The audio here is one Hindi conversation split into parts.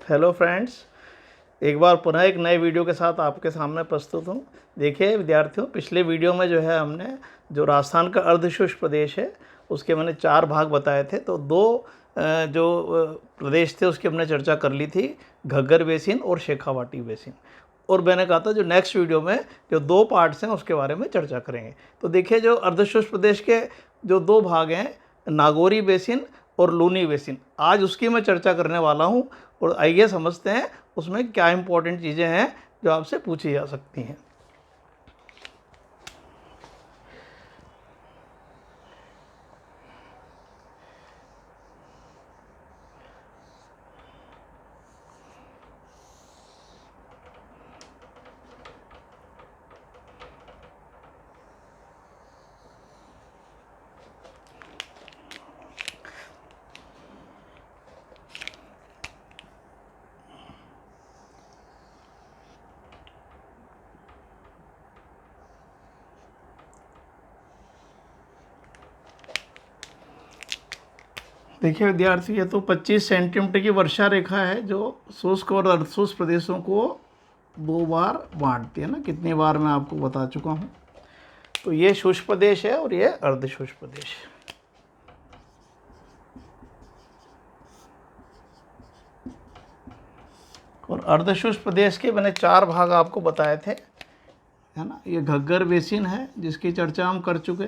हेलो फ्रेंड्स, एक बार पुनः एक नए वीडियो के साथ आपके सामने प्रस्तुत हूँ। देखिए विद्यार्थियों, पिछले वीडियो में जो है हमने जो राजस्थान का अर्धशुष्क प्रदेश है उसके मैंने 4 भाग बताए थे। तो दो प्रदेश थे उसकी हमने चर्चा कर ली थी, घग्गर बेसिन और शेखावाटी बेसिन। और मैंने कहा था जो नेक्स्ट वीडियो में जो 2 पार्ट्स हैं उसके बारे में चर्चा करेंगे। तो देखिए जो अर्धशुष्क प्रदेश के जो 2 भाग हैं, नागौरी बेसिन और लूनी बेसिन, आज उसकी मैं चर्चा करने वाला हूँ। और आइए समझते हैं उसमें क्या इंपॉर्टेंट चीज़ें हैं जो आपसे पूछी जा सकती हैं। देखिए विद्यार्थी, ये तो 25 सेंटीमीटर की वर्षा रेखा है जो शुष्क और अर्धशुष्क प्रदेशों को 2 बार बांटती है ना। कितनी बार मैं आपको बता चुका हूँ। तो ये शुष्क प्रदेश है और ये अर्धशुष्क प्रदेश है। और अर्धशुष्क प्रदेश के मैंने 4 भाग आपको बताए थे, है ना। ये घग्गर बेसिन है जिसकी चर्चा हम कर चुके।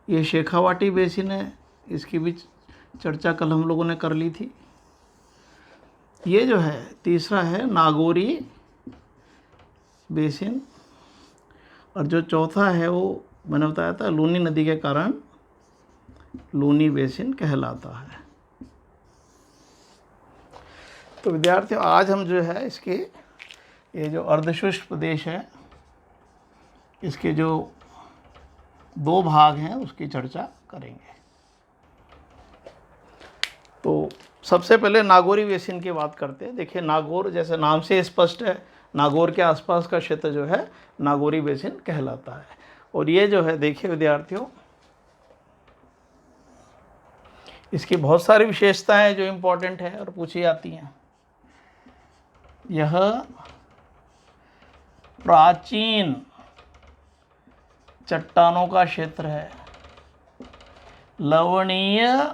ये शेखावाटी बेसिन है, इसकी भी चर्चा कल हम लोगों ने कर ली थी। ये जो है तीसरा है नागौरी बेसिन, और जो चौथा है वो मैंने बताया था लूनी नदी के कारण लूनी बेसिन कहलाता है। तो विद्यार्थियों, आज हम जो है इसके ये जो अर्धशुष्क प्रदेश है इसके जो 2 भाग हैं उसकी चर्चा करेंगे। तो सबसे पहले नागौरी बेसिन की बात करते हैं। देखिए नागौर, जैसे नाम से स्पष्ट है, नागौर के आसपास का क्षेत्र जो है नागौरी बेसिन कहलाता है। और ये जो है देखिए विद्यार्थियों, इसकी बहुत सारी विशेषताएं जो इम्पोर्टेंट है और पूछी जाती हैं। यह प्राचीन चट्टानों का क्षेत्र है। लवणीय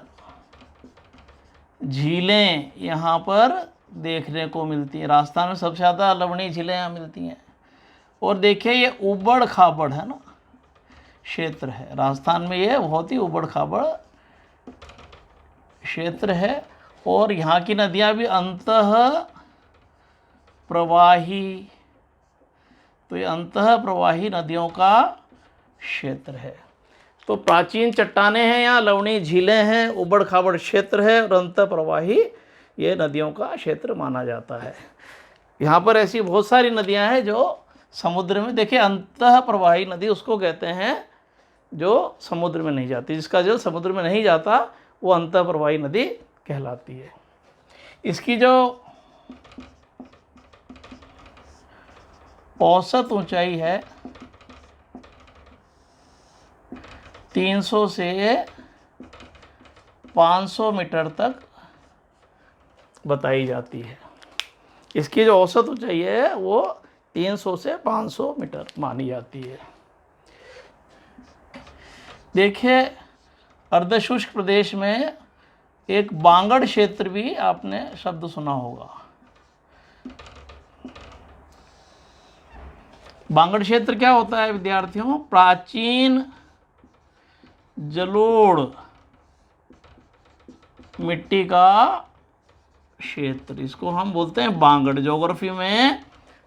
झीलें यहाँ पर देखने को मिलती हैं। राजस्थान में सबसे ज़्यादा लवणीय झीलें यहाँ मिलती हैं। और देखिए ये उबड़ खाबड़ है ना क्षेत्र है। राजस्थान में ये बहुत ही उबड़ खाबड़ क्षेत्र है। और यहाँ की नदियाँ भी अंतः प्रवाही, तो ये अंतः प्रवाही नदियों का क्षेत्र है। तो प्राचीन चट्टानें हैं, यहाँ लवणीय झीलें हैं, उबड़ खाबड़ क्षेत्र है और अंतः प्रवाही ये नदियों का क्षेत्र माना जाता है। यहाँ पर ऐसी बहुत सारी नदियाँ हैं जो समुद्र में, देखिए अंतः प्रवाही नदी उसको कहते हैं जो समुद्र में नहीं जाती। जिसका जल समुद्र में नहीं जाता वो अंतः प्रवाही नदी कहलाती है। इसकी जो औसत ऊंचाई है 300 से 500 मीटर तक बताई जाती है। इसकी जो औसत ऊंचाई है वो 300 से 500 मीटर मानी जाती है। देखिए अर्धशुष्क प्रदेश में एक बांगड़ क्षेत्र भी आपने शब्द सुना होगा। बांगड़ क्षेत्र क्या होता है विद्यार्थियों? प्राचीन जलोढ़ मिट्टी का क्षेत्र, इसको हम बोलते हैं बांगड़। ज्योग्राफी में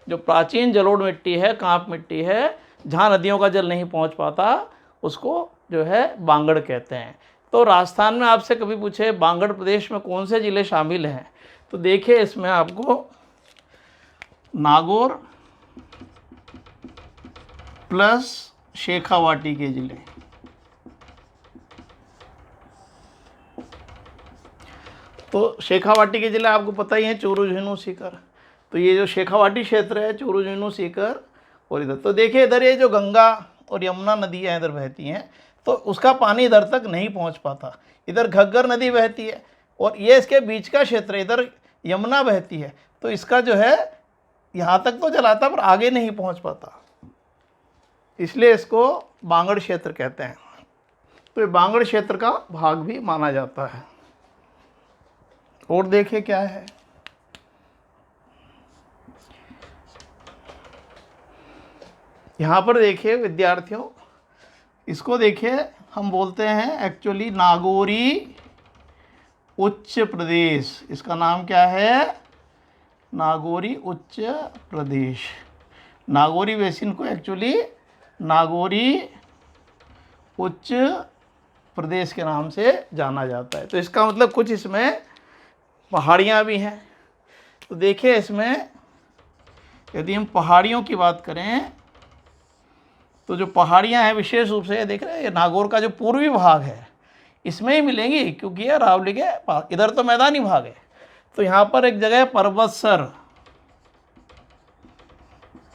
जो प्राचीन जलोढ़ मिट्टी है, कांप मिट्टी है, जहाँ नदियों का जल नहीं पहुँच पाता, उसको जो है बांगड़ कहते हैं। तो राजस्थान में आपसे कभी पूछे बांगड़ प्रदेश में कौन से ज़िले शामिल हैं, तो देखिए इसमें आपको नागौर प्लस शेखावाटी के ज़िले, तो शेखावाटी के ज़िले आपको पता ही है, चूरू, झुंझुनू, सीकर। तो ये जो शेखावाटी क्षेत्र है, चूरू, झुंझुनू, सीकर और इधर, तो देखिए इधर ये जो गंगा और यमुना नदियाँ इधर बहती हैं, तो उसका पानी इधर तक नहीं पहुंच पाता। इधर घग्गर नदी बहती है और ये इसके बीच का क्षेत्र है। इधर यमुना बहती है, तो इसका जो है यहाँ तक तो चलाता पर आगे नहीं पहुँच पाता, इसलिए इसको बांगड़ क्षेत्र कहते हैं। तो ये बांगड़ क्षेत्र का भाग भी माना जाता है। और देखिए क्या है, यहाँ पर देखिए विद्यार्थियों, इसको देखिए हम बोलते हैं एक्चुअली नागौरी उच्च प्रदेश। इसका नाम क्या है? नागौरी उच्च प्रदेश। नागौरी बेसिन को एक्चुअली नागौरी उच्च प्रदेश के नाम से जाना जाता है। तो इसका मतलब कुछ इसमें पहाड़ियाँ भी हैं। तो देखिए इसमें यदि हम पहाड़ियों की बात करें तो जो पहाड़ियाँ हैं विशेष रूप से देख रहे हैं, ये नागौर का जो पूर्वी भाग है इसमें ही मिलेंगी, क्योंकि ये अरावली के इधर तो मैदानी भाग है। तो यहाँ पर एक जगह है पर्वतसर,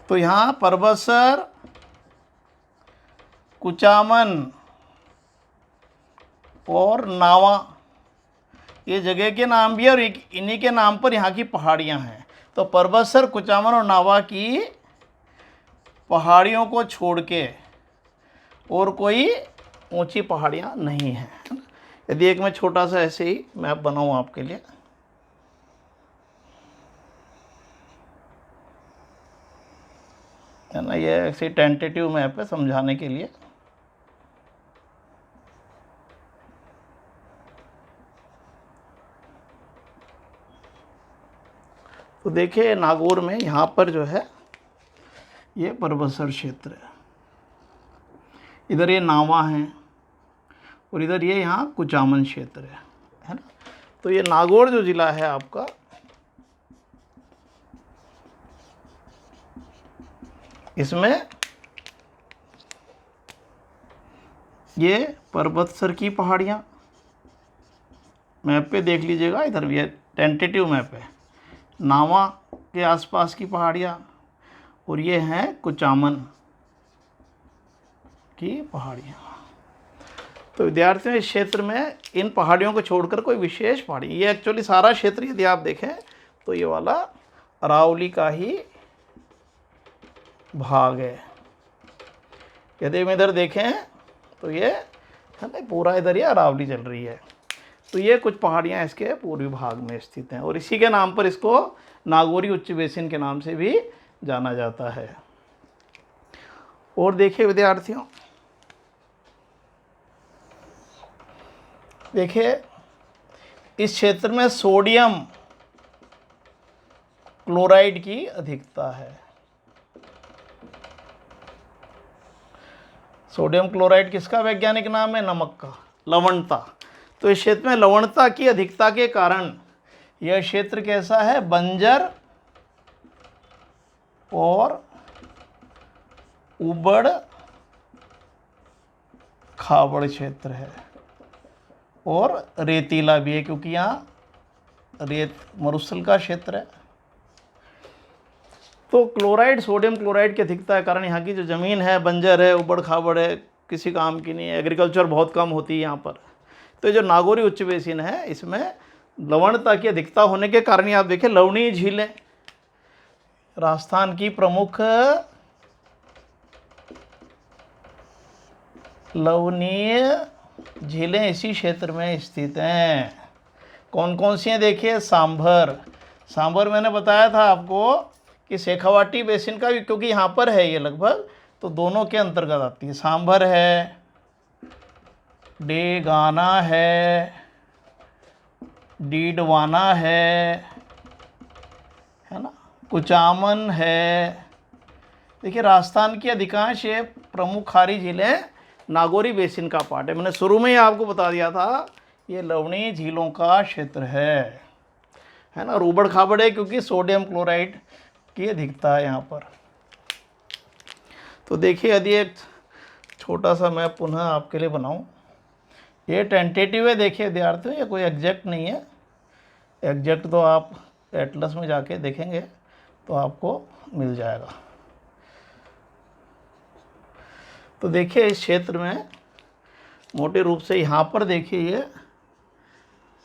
तो यहाँ पर्वतसर, कुचामन और नावा, ये जगह के नाम भी है और इन्हीं के नाम पर यहाँ की पहाड़ियाँ हैं। तो पर्वतसर, कुचामन और नावा की पहाड़ियों को छोड़ के और कोई ऊंची पहाड़ियाँ नहीं हैं। यदि एक मैं छोटा सा ऐसे ही मैप बनाऊँ आपके लिए, है ना, ये ऐसे टेंटेटिव मैप है समझाने के लिए। तो देखिए नागौर में यहाँ पर जो है ये पर्वतसर क्षेत्र है, इधर ये नावा है और इधर ये यहाँ कुचामन क्षेत्र है ना। तो ये नागौर जो ज़िला है आपका, इसमें ये पर्वतसर की पहाड़ियाँ मैप पे देख लीजिएगा, इधर भी है टेंटेटिव मैप है, नावा के आसपास की पहाड़ियाँ और ये हैं कुचामन की पहाड़ियाँ। तो विद्यार्थियों इस क्षेत्र में इन पहाड़ियों को छोड़कर कोई विशेष पहाड़ी, ये एक्चुअली सारा क्षेत्र यदि आप देखें तो ये वाला अरावली का ही भाग है। यदि हम इधर देखें तो ये है ना पूरा इधर ये अरावली चल रही है। तो ये कुछ पहाड़ियाँ इसके पूर्वी भाग में स्थित हैं और इसी के नाम पर इसको नागौरी उच्च बेसिन के नाम से भी जाना जाता है। और देखिए विद्यार्थियों, देखिए इस क्षेत्र में सोडियम क्लोराइड की अधिकता है। सोडियम क्लोराइड किसका वैज्ञानिक नाम है? नमक का, लवणता। तो इस क्षेत्र में लवणता की अधिकता के कारण यह क्षेत्र कैसा है? बंजर और उबड़ खाबड़ क्षेत्र है और रेतीला भी है, क्योंकि यहाँ रेत मरुस्थल का क्षेत्र है। तो क्लोराइड, सोडियम क्लोराइड की अधिकता के कारण यहाँ की जो ज़मीन है बंजर है, उबड़ खाबड़ है, किसी काम की नहीं है, एग्रीकल्चर बहुत कम होती है यहाँ पर। तो ये जो नागौरी उच्च बेसिन है इसमें लवणता की अधिकता होने के कारण ही आप देखिए लवणीय झीलें, राजस्थान की प्रमुख लवणीय झीलें इसी क्षेत्र में स्थित हैं। कौन कौन सी हैं? देखिए सांभर, सांभर मैंने बताया था आपको कि शेखावाटी बेसिन का भी, क्योंकि यहाँ पर है ये लगभग, तो दोनों के अंतर्गत आती है। सांभर है, डेगाना है, डीडवाना है ना, कुचामन है। देखिए राजस्थान की अधिकांश ये प्रमुख खारी झीलें नागौरी बेसिन का पार्ट है। मैंने शुरू में ही आपको बता दिया था ये लवणीय झीलों का क्षेत्र है ना। और उबड़ खाबड़ है क्योंकि सोडियम क्लोराइड की अधिकता है यहाँ पर। तो देखिए यदि एक छोटा सा मैं पुनः आपके लिए बनाऊं, ये टेंटेटिव है। देखिए विद्यार्थियों ये कोई एग्जैक्ट नहीं है, एग्जैक्ट तो आप एटलस में जाके देखेंगे तो आपको मिल जाएगा। तो देखिए इस क्षेत्र में मोटे रूप से यहाँ पर देखिए ये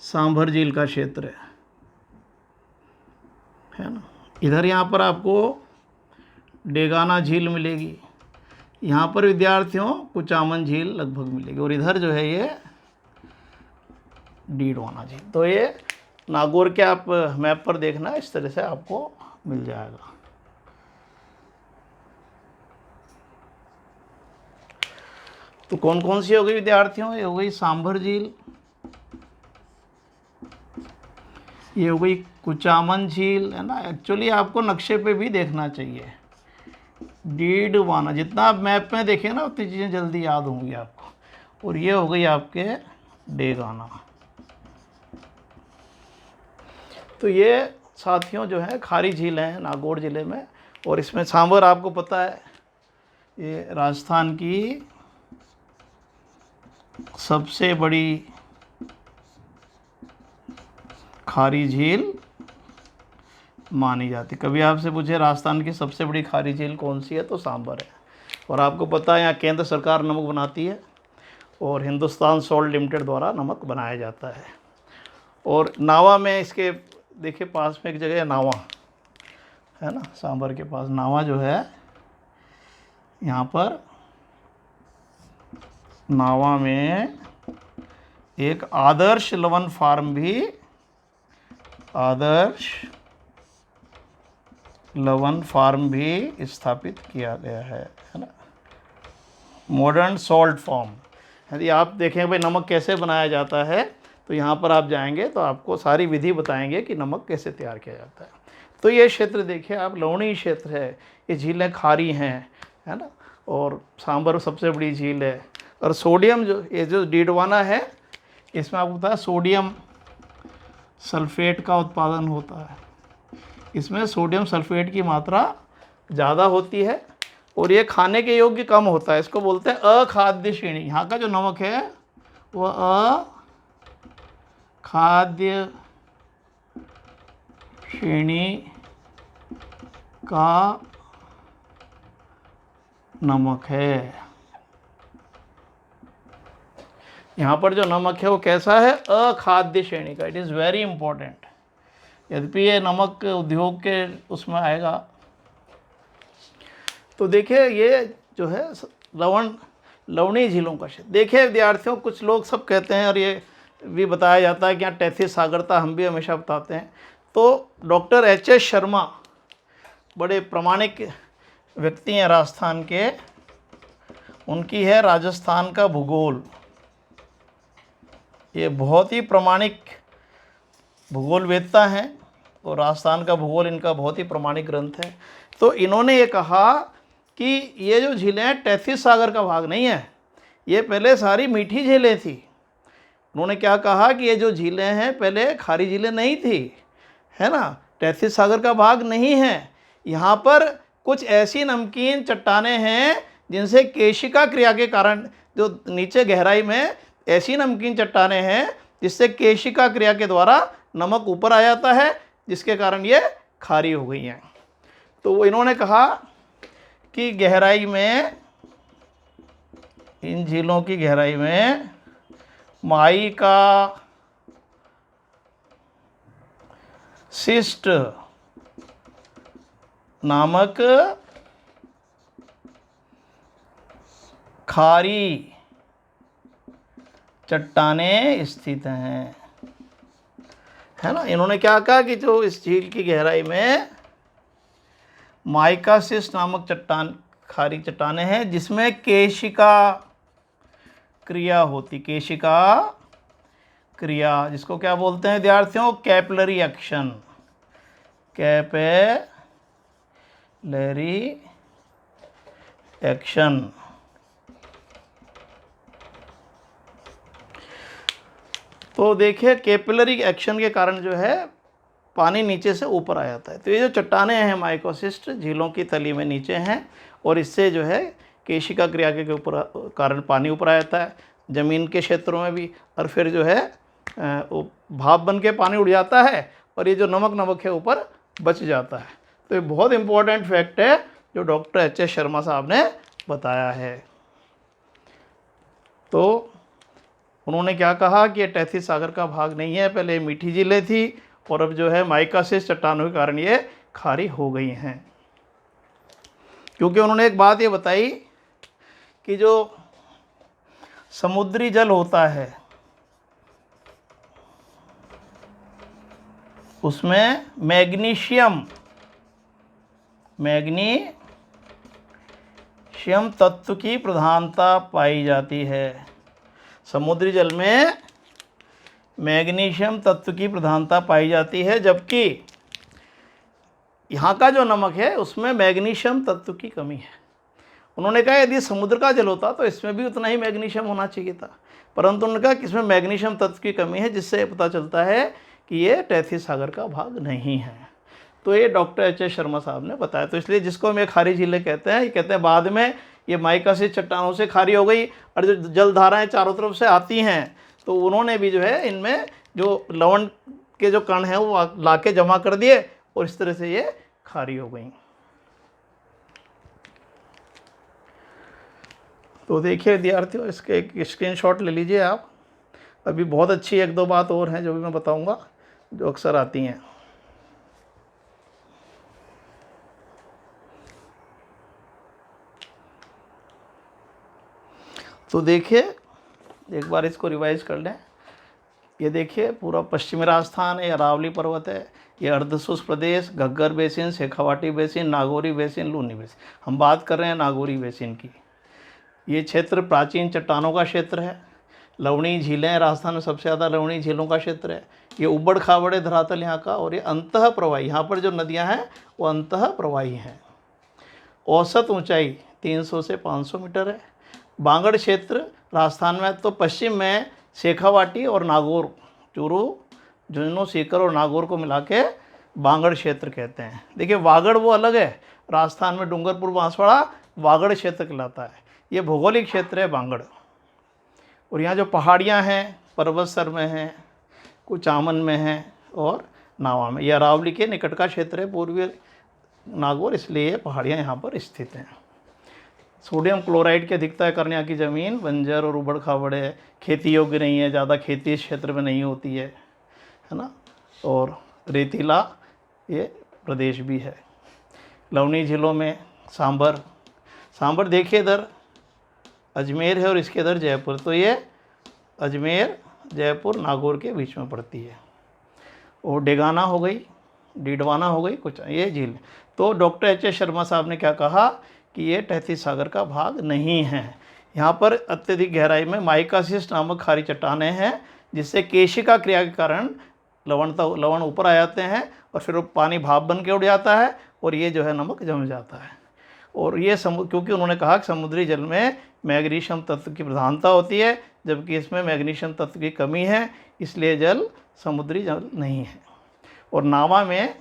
सांभर झील का क्षेत्र है है ना। इधर यहाँ पर आपको डेगाना झील मिलेगी, यहाँ पर विद्यार्थियों कुचामन झील लगभग मिलेगी, और इधर जो है ये डीडवाना झील। तो ये नागौर के आप मैप पर देखना, इस तरह से आपको मिल जाएगा। तो कौन कौन सी हो गई विद्यार्थियों? ये हो गई सांभर झील, ये हो गई कुचामन झील, है ना। एक्चुअली आपको नक्शे पे भी देखना चाहिए। डीडवाना, जितना आप मैप में देखें ना उतनी चीज़ें जल्दी याद होंगी आपको। और ये हो गई आपके डेगाना। तो ये साथियों जो है खारी झील हैं नागौर ज़िले में। और इसमें सांभर आपको पता है ये राजस्थान की सबसे बड़ी खारी झील मानी जाती। कभी आपसे पूछे राजस्थान की सबसे बड़ी खारी झील कौन सी है, तो सांभर है। और आपको पता है यहाँ केंद्र सरकार नमक बनाती है और हिंदुस्तान सॉल्ट लिमिटेड द्वारा नमक बनाया जाता है। और नावा में इसके देखिए पास में एक जगह है नावा, है ना, सांभर के पास नावा जो है, यहाँ पर नावा में एक आदर्श लवन फार्म भी, आदर्श लवन फार्म भी स्थापित किया गया है ना। मॉडर्न सॉल्ट फार्म, यदि आप देखें भाई नमक कैसे बनाया जाता है, तो यहाँ पर आप जाएंगे तो आपको सारी विधि बताएंगे कि नमक कैसे तैयार किया जाता है। तो ये क्षेत्र देखिए आप, लवणीय क्षेत्र है, ये झीलें खारी हैं, है ना। और सांभर सबसे बड़ी झील है। और सोडियम जो ये जो डीडवाना है, इसमें आपको पता है सोडियम सल्फेट का उत्पादन होता है। इसमें सोडियम सल्फेट की मात्रा ज़्यादा होती है और ये खाने के योग्य कम होता है। इसको बोलते हैं अखाद्य श्रेणी। यहाँ का जो नमक है वह अखाद्य श्रेणी का नमक है। यहाँ पर जो नमक है वो कैसा है? अखाद्य श्रेणी का। It is very important. यद्यपि ये नमक उद्योग के उसमें आएगा। तो देखिए ये जो है लवणीय झीलों का क्षेत्र। देखिए विद्यार्थियों, कुछ लोग सब कहते हैं और ये भी बताया जाता है कि यहाँ तैतीस सागर था, हम भी हमेशा बताते हैं। तो डॉक्टर एच.एस. शर्मा बड़े प्रामाणिक व्यक्ति हैं राजस्थान के, उनकी है राजस्थान का भूगोल। ये बहुत ही प्रामाणिक भूगोलवेत्ता हैं और राजस्थान का भूगोल इनका बहुत ही प्रामाणिक ग्रंथ है। तो इन्होंने ये कहा कि ये जो झीलें हैं तैतीस सागर का भाग नहीं है, ये पहले सारी मीठी झीलें थी। उन्होंने क्या कहा कि ये जो झीलें हैं पहले खारी झीलें नहीं थी, है ना, तैतीस सागर का भाग नहीं है। यहाँ पर कुछ ऐसी नमकीन चट्टानें हैं जिनसे केशिका क्रिया के कारण, जो नीचे गहराई में ऐसी नमकीन चट्टानें हैं जिससे केशिका क्रिया के द्वारा नमक ऊपर आ जाता है, जिसके कारण ये खारी हो गई हैं। तो वो इन्होंने कहा कि गहराई में, इन झीलों की गहराई में माई का शिष्ट नामक खारी चट्टानें स्थित हैं, है ना। इन्होंने क्या कहा कि जो इस झील की गहराई में माइकासिस नामक खारी चट्टानें हैं जिसमें केशिका क्रिया होती। केशिका क्रिया जिसको क्या बोलते हैं विद्यार्थियों? Capillary action. Capillary action. तो देखिए कैपिलरी एक्शन के कारण जो है पानी नीचे से ऊपर आ जाता है। तो ये जो चट्टानें हैं माइकोसिस्ट झीलों की तली में नीचे हैं और इससे जो है केशिका क्रिया के ऊपर कारण पानी ऊपर आ जाता है ज़मीन के क्षेत्रों में भी, और फिर जो है भाप बन के पानी उड़ जाता है और ये जो नमक है ऊपर बच जाता है। तो ये बहुत इंपॉर्टेंट फैक्ट है जो डॉक्टर एच.एस. शर्मा साहब ने बताया है। तो उन्होंने क्या कहा कि ये तैतीस सागर का भाग नहीं है, पहले मीठी झीलें थी और अब जो है माइकासिस चट्टानों के कारण ये खारी हो गई हैं। क्योंकि उन्होंने एक बात ये बताई कि जो समुद्री जल होता है उसमें मैग्नीशियम तत्व की प्रधानता पाई जाती है। समुद्री जल में मैग्नीशियम तत्व की प्रधानता पाई जाती है, जबकि यहाँ का जो नमक है उसमें मैग्नीशियम तत्व की कमी है। उन्होंने कहा यदि समुद्र का जल होता तो इसमें भी उतना ही मैग्नीशियम होना चाहिए था, परंतु उन्होंने कहा कि इसमें मैग्नीशियम तत्व की कमी है, जिससे पता चलता है कि ये तैतीस सागर का भाग नहीं है। तो ये डॉक्टर एच.एस. शर्मा साहब ने बताया। तो इसलिए जिसको हम खारी झीलें कहते हैं, ये कहते हैं बाद में ये माइकासिस चट्टानों से खारी हो गई और जो जलधाराएँ चारों तरफ से आती हैं तो उन्होंने भी जो है इनमें जो लवण के जो कण हैं वो ला के जमा कर दिए और इस तरह से ये खारी हो गई। तो देखिए विद्यार्थियों, इसके एक स्क्रीनशॉट ले लीजिए आप। अभी बहुत अच्छी एक दो बात और हैं जो भी मैं बताऊंगा, जो अक्सर आती हैं। तो देखिए एक बार इसको रिवाइज कर लें। ये देखिए पूरा पश्चिमी राजस्थान है, अरावली पर्वत है, ये अर्धशुष्क प्रदेश, Ghaggar basin, Shekhawati basin, Nagauri basin, Luni basin. हम बात कर रहे हैं नागौरी बेसिन की। ये क्षेत्र प्राचीन चट्टानों का क्षेत्र है। लवणी झीलें, राजस्थान में सबसे ज़्यादा लवणी झीलों का क्षेत्र है। ये उबड़ खाबड़े धरातल यहाँ का, और ये अंतः प्रवाही, यहाँ पर जो नदियाँ हैं वो अंतः प्रवाही हैं। औसत ऊंचाई 300 से 500 मीटर है। बांगड़ क्षेत्र राजस्थान में तो पश्चिम में शेखावाटी और नागौर, चूरू, झुंझुनू, सीकर और नागौर को मिला के बांगड़ क्षेत्र कहते हैं। देखिए वागड़ वो अलग है, राजस्थान में डूंगरपुर, बांसवाड़ा वागड़ क्षेत्र कहलाता है। ये भौगोलिक क्षेत्र है बांगड़। और यहाँ जो पहाड़ियाँ हैं पर्वतसर में हैं, कुछ आमन में हैं और नावा में। यह अरावली के निकट का क्षेत्र है, पूर्वी नागौर, इसलिए ये पहाड़ियाँ यहाँ पर स्थित हैं। सोडियम क्लोराइड की अधिकता करने यहाँ की ज़मीन बंजर और उबड़ खाबड़ है, खेती योग्य नहीं है, ज़्यादा खेती इस क्षेत्र में नहीं होती है ना, और रेतीला ये प्रदेश भी है। लवणी झीलों में सांभर देखिए इधर अजमेर है और इसके इधर जयपुर, तो ये अजमेर, जयपुर, नागौर के बीच में पड़ती है। और डेगाना हो गई, डीडवाना हो गई, कुछ ये झील। तो डॉक्टर एच.एस. शर्मा साहब ने क्या कहा कि ये तैतीस सागर का भाग नहीं है। यहाँ पर अत्यधिक गहराई में माइकासिस नामक खारी चट्टानें हैं, जिससे केशिका क्रिया के कारण लवण ऊपर आ जाते हैं और फिर वो पानी भाप बन के उड़ जाता है और ये जो है नमक जम जाता है। और ये क्योंकि उन्होंने कहा कि समुद्री जल में मैग्नीशियम तत्व की प्रधानता होती है, जबकि इसमें मैग्नीशियम तत्व की कमी है, इसलिए जल समुद्री जल नहीं है। और नावा में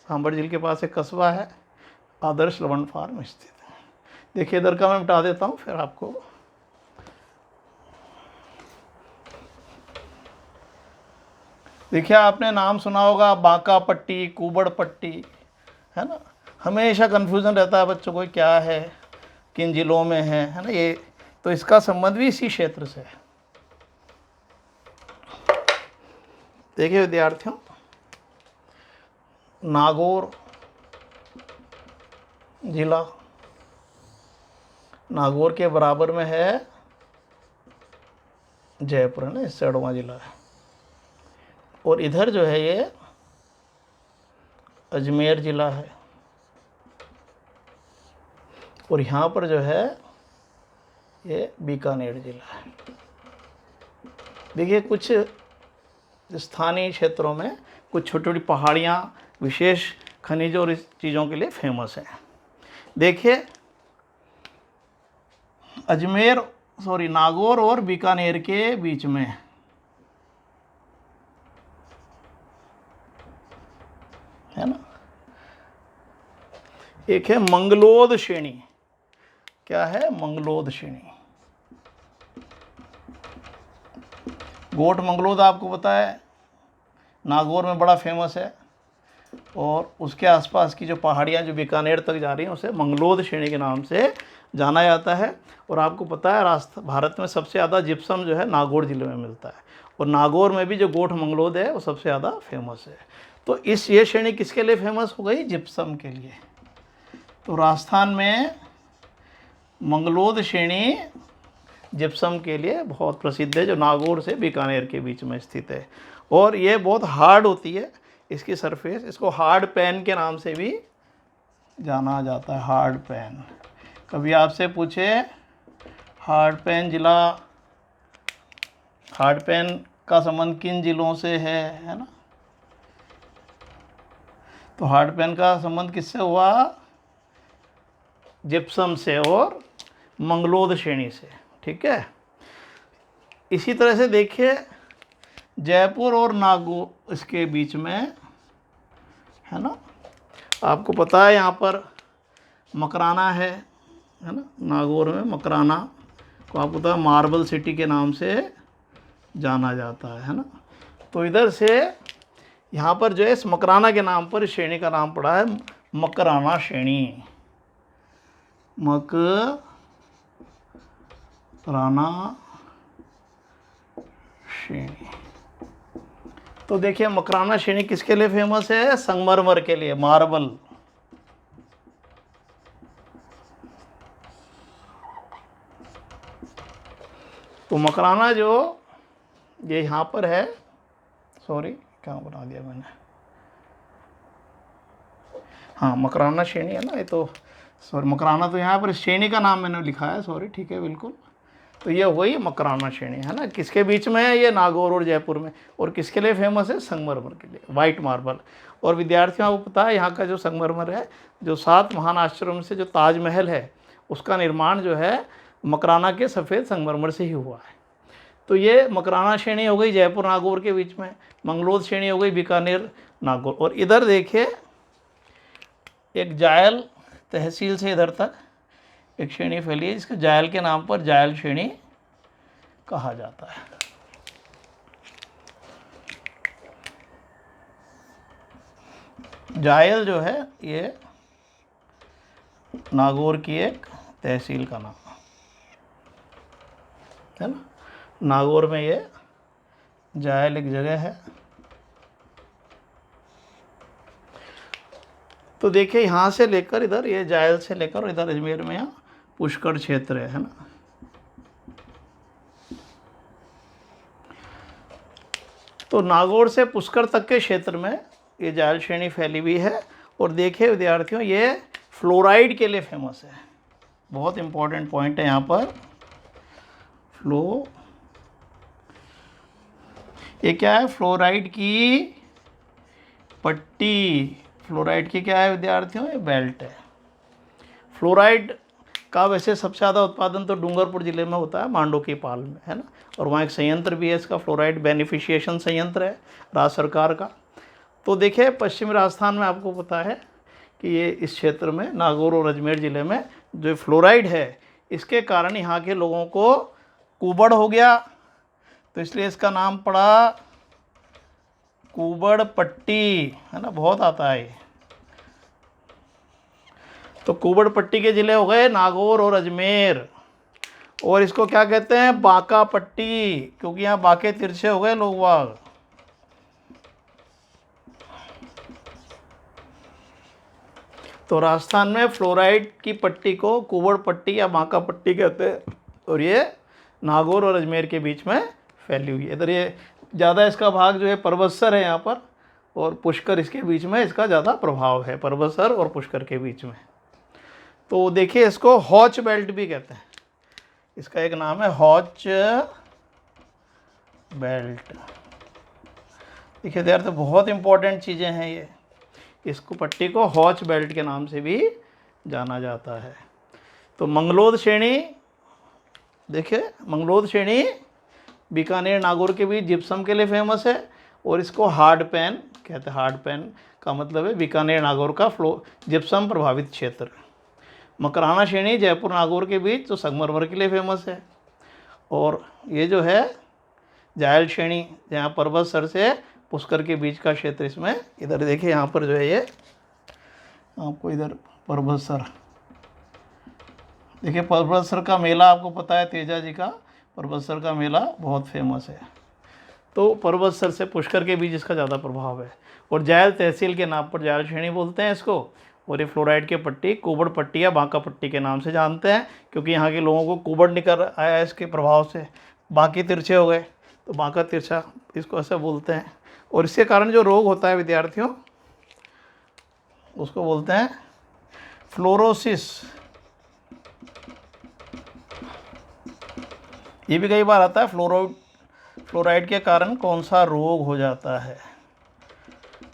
सांभर झील के पास एक कस्बा है, आदर्श लवण फार्म स्थित है। देखिए इधर का मैं मिटा देता हूँ फिर आपको। देखिए आपने नाम सुना होगा बांका पट्टी, कुबड़ पट्टी, है ना। हमेशा कन्फ्यूज़न रहता है बच्चों को क्या है, किन जिलों में है ना। ये तो इसका संबंध भी इसी क्षेत्र से है। देखिए विद्यार्थियों, नागौर जिला नागौर के बराबर में है जयपुर, है ना, इससे अड़वा जिला है। और इधर जो है ये अजमेर जिला है, और यहाँ पर जो है ये बीकानेर जिला है। देखिए कुछ स्थानीय क्षेत्रों में कुछ छोटी छोटी पहाड़ियाँ विशेष खनिज और इस चीज़ों के लिए फेमस हैं। देखिए नागौर और बीकानेर के बीच में है ना एक है मंगलोद श्रेणी। क्या है मंगलोद श्रेणी? गोट मंगलोद आपको पता है नागौर में बड़ा फेमस है, और उसके आसपास की जो पहाड़ियाँ जो बीकानेर तक जा रही हैं उसे मंगलोद श्रेणी के नाम से जाना जाता है। और आपको पता है भारत में सबसे ज़्यादा जिप्सम जो है नागौर ज़िले में मिलता है, और नागौर में भी जो गोठ मंगलोद है वो सबसे ज़्यादा फेमस है। तो ये श्रेणी किसके लिए फेमस हो गई? जिप्सम के लिए। तो राजस्थान में मंगलोद श्रेणी जिप्सम के लिए बहुत प्रसिद्ध है, जो नागौर से बीकानेर के बीच में स्थित है। और ये बहुत हार्ड होती है इसकी सरफेस, इसको हार्ड पैन के नाम से भी जाना जाता है। हार्ड पैन, कभी आपसे पूछे हार्ड पैन जिला, हार्ड पैन का संबंध किन जिलों से है ना? तो हार्ड पैन का संबंध किससे हुआ? जिप्सम से और मंगलोद श्रेणी से। ठीक है। इसी तरह से देखिए जयपुर और नागौर इसके बीच में है ना, आपको पता है यहाँ पर मकराना है ना? नागौर में मकराना को आपको पता है मार्बल सिटी के नाम से जाना जाता है ना? तो इधर से यहाँ पर जो है इस मकराना के नाम पर इस श्रेणी का नाम पड़ा है मकराना श्रेणी। मकराना श्रेणी। तो देखिए मकराना श्रेणी किसके लिए फेमस है? संगमरमर के लिए, मार्बल। तो मकराना जो ये यहाँ पर है, सॉरी क्या बना दिया मैंने, हाँ मकराना श्रेणी है ना ये, तो सॉरी मकराना तो यहाँ पर श्रेणी का नाम मैंने लिखा है, सॉरी। ठीक है, बिल्कुल। तो ये वही मकराना श्रेणी है ना, किसके बीच में है? ये नागौर और जयपुर में। और किसके लिए फेमस है? संगमरमर के लिए, वाइट मार्बल। और विद्यार्थियों को पता है यहाँ का जो संगमरमर है, जो 7 महान आश्चर्यों में से जो ताजमहल है उसका निर्माण जो है मकराना के सफ़ेद संगमरमर से ही हुआ है। तो ये मकराना श्रेणी हो गई जयपुर नागौर के बीच में, मंगलोद श्रेणी हो गई बीकानेर नागौर। और इधर देखिए एक जायल तहसील से इधर तक एक श्रेणी फैली है, जिसको जायल के नाम पर जायल श्रेणी कहा जाता है। जायल जो है ये नागौर की एक तहसील का नाम है ना। नागौर में ये जायल एक जगह है। तो देखिए यहाँ से लेकर इधर, ये जायल से लेकर इधर अजमेर में यहाँ पुष्कर क्षेत्र है ना। तो नागौर से पुष्कर तक के क्षेत्र में ये जायल श्रेणी फैली हुई है। और देखिए विद्यार्थियों ये फ्लोराइड के लिए फेमस है, बहुत इंपॉर्टेंट पॉइंट है यहाँ पर। ये क्या है? फ्लोराइड की पट्टी। फ्लोराइड की क्या है विद्यार्थियों? ये बेल्ट है। फ्लोराइड का वैसे सबसे ज़्यादा उत्पादन तो डूंगरपुर ज़िले में होता है, मांडो की पाल में है ना। और वहाँ एक संयंत्र भी है इसका, फ्लोराइड बेनिफिशिएशन संयंत्र है राज्य सरकार का। तो देखिए पश्चिमी राजस्थान में आपको पता है कि ये इस क्षेत्र में नागौर और अजमेर ज़िले में जो फ्लोराइड है, इसके कारण यहाँ के लोगों को कुबड़ हो गया, तो इसलिए इसका नाम पड़ा कुबड़ पट्टी है ना। बहुत आता है। तो कुबड़ पट्टी के ज़िले हो गए नागौर और अजमेर। और इसको क्या कहते हैं? बांका पट्टी, क्योंकि यहाँ बांके तिरछे हो गए लोग वाग। तो राजस्थान में फ्लोराइड की पट्टी को कुबड़ पट्टी या बांका पट्टी कहते हैं। और ये नागौर और अजमेर के बीच में फैली हुई है। इधर ये ज़्यादा इसका भाग जो है पर्वतसर है यहाँ पर, और पुष्कर इसके बीच में इसका ज़्यादा प्रभाव है, पर्वतसर और पुष्कर के बीच में। तो देखिए इसको हॉच बेल्ट भी कहते हैं, इसका एक नाम है हॉच बेल्ट। देखिए यार, तो बहुत इंपॉर्टेंट चीज़ें हैं ये। इसको पट्टी को हॉच बेल्ट के नाम से भी जाना जाता है। तो मंगलोद श्रेणी, देखिए मंगलोद श्रेणी बीकानेर नागौर के बीच जिप्सम के लिए फेमस है। और इसको हार्ड पैन कहते हैं। हार्ड पैन का मतलब है बीकानेर नागौर का जिप्सम प्रभावित क्षेत्र। मकराना श्रेणी जयपुर नागौर के बीच जो संगमरमर के लिए फेमस है। और ये जो है जायल श्रेणी, जहाँ पर्वतसर से पुष्कर के बीच का क्षेत्र, इसमें इधर देखिए यहाँ पर जो है ये आपको इधर पर्वतसर, देखिए पर्वतसर का मेला आपको पता है, तेजा जी का पर्वतसर का मेला बहुत फेमस है। तो पर्वत सर से पुष्कर के बीच इसका ज़्यादा प्रभाव है। और जायल तहसील के नाम पर जायल श्रेणी बोलते हैं इसको। और ये फ्लोराइड की पट्टी कुबड़ पट्टी या बांका पट्टी के नाम से जानते हैं, क्योंकि यहाँ के लोगों को कुबड़ निकल आया इसके प्रभाव से, बाकी तिरछे हो गए तो बांका तिरछा इसको ऐसा बोलते हैं। और इसके कारण जो रोग होता है विद्यार्थियों, उसको बोलते हैं फ्लोरोसिस। ये भी कई बार आता है, फ्लोराइड के कारण कौन सा रोग हो जाता है।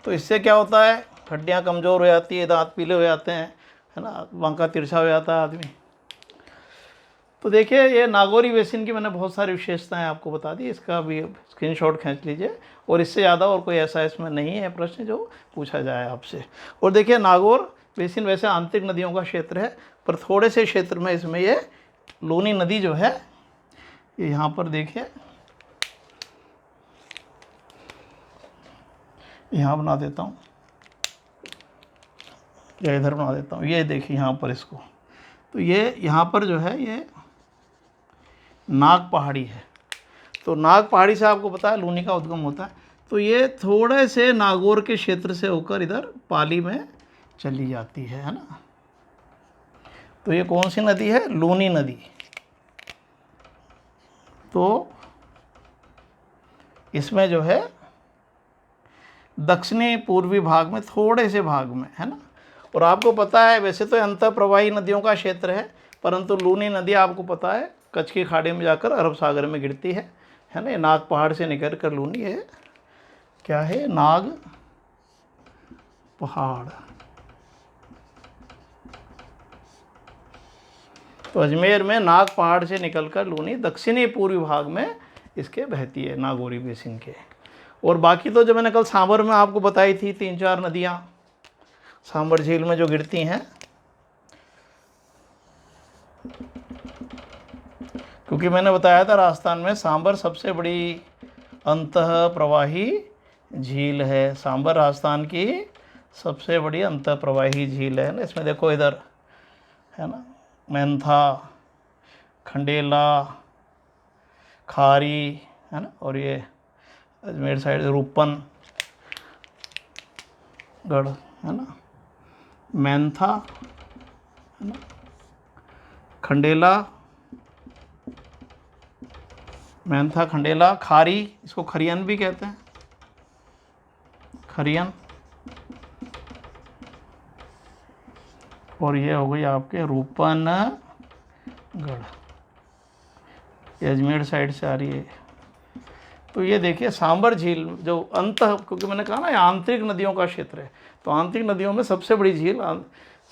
तो इससे क्या होता है, हड्डियां कमज़ोर हो जाती है, दांत पीले हो जाते हैं, है ना, बांका तिरछा हो जाता है आदमी। तो देखिए ये नागौरी बेसिन की मैंने बहुत सारी विशेषताएं आपको बता दी, इसका भी स्क्रीनशॉट खींच लीजिए। और इससे ज़्यादा और कोई ऐसा इसमें नहीं है प्रश्न जो पूछा जाए आपसे। और देखिए नागौर बेसिन वैसे आंतरिक नदियों का क्षेत्र है, पर थोड़े से क्षेत्र में इसमें ये लूनी नदी जो है, ये यहाँ पर देखिए, यहाँ बना देता हूँ या इधर बना देता हूँ, ये देखिए यहाँ पर इसको। तो ये यहाँ पर जो है ये नाग पहाड़ी है। तो नाग पहाड़ी से आपको पता है लूनी का उद्गम होता है। तो ये थोड़े से नागौर के क्षेत्र से होकर इधर पाली में चली जाती है ना। तो ये कौन सी नदी है, लूनी नदी। तो इसमें जो है दक्षिणी पूर्वी भाग में, थोड़े से भाग में, है ना। और आपको पता है वैसे तो अंतः प्रवाही नदियों का क्षेत्र है, परंतु लूनी नदी आपको पता है कच्छ की खाड़ी में जाकर अरब सागर में गिरती है ना। ये नाग पहाड़ से निकल कर लूनी है, क्या है, नाग पहाड़। तो अजमेर में नाग पहाड़ से निकलकर लूनी दक्षिणी पूर्वी भाग में इसके बहती है, नागौरी बेसिन के। और बाकी तो जो मैंने कल सांबर में आपको बताई थी 3-4 नदियाँ सांबर झील में जो गिरती हैं, क्योंकि मैंने बताया था राजस्थान में सांबर सबसे बड़ी अंतः प्रवाही झील है। सांबर राजस्थान की सबसे बड़ी अंतः प्रवाही झील है ना। इसमें देखो इधर है ना, मैंथा, खंडेला, खारी, है ना, और ये अजमेर साइड रूपन गढ़, है ना, मैंथा, है ना, खंडेला, मैंथा, खंडेला, खारी, इसको खरियन भी कहते हैं, खरियन। और ये हो गई आपके रूपन गढ़, ये अजमेर साइड से आ रही है। तो ये देखिए सांबर झील जो क्योंकि मैंने कहा ना ये आंतरिक नदियों का क्षेत्र है, तो आंतरिक नदियों में सबसे बड़ी झील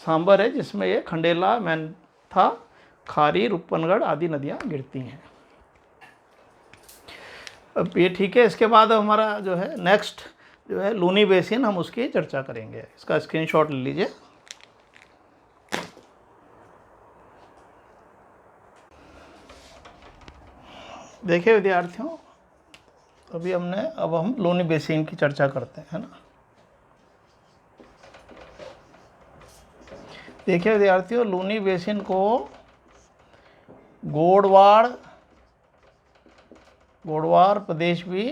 सांबर है, जिसमें ये खंडेला, मैंथा, खारी, रूपनगढ़ आदि नदियाँ गिरती हैं। अब ये ठीक है। इसके बाद हमारा जो है नेक्स्ट जो है लूनी बेसिन, हम उसकी चर्चा करेंगे। इसका स्क्रीनशॉट ले लीजिए। देखिए विद्यार्थियों, अभी अब हम लूनी बेसिन की चर्चा करते हैं, है ना। देखिए विद्यार्थियों, लूनी बेसिन को गोडवाड़ प्रदेश भी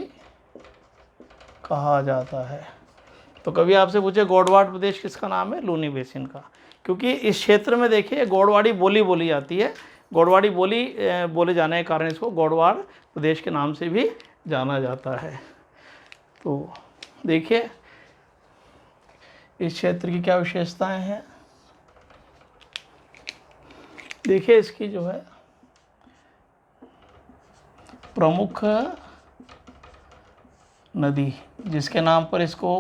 कहा जाता है। तो कभी आपसे पूछे गोडवाड़ प्रदेश किसका नाम है, लूनी बेसिन का, क्योंकि इस क्षेत्र में देखिए गोडवाड़ी बोली बोली जाती है। गोडवाड़ी बोली बोले जाने के कारण इसको गोडवाड़ प्रदेश के नाम से भी जाना जाता है। तो देखिए इस क्षेत्र की क्या विशेषताएं हैं। देखिए इसकी जो है प्रमुख नदी, जिसके नाम पर इसको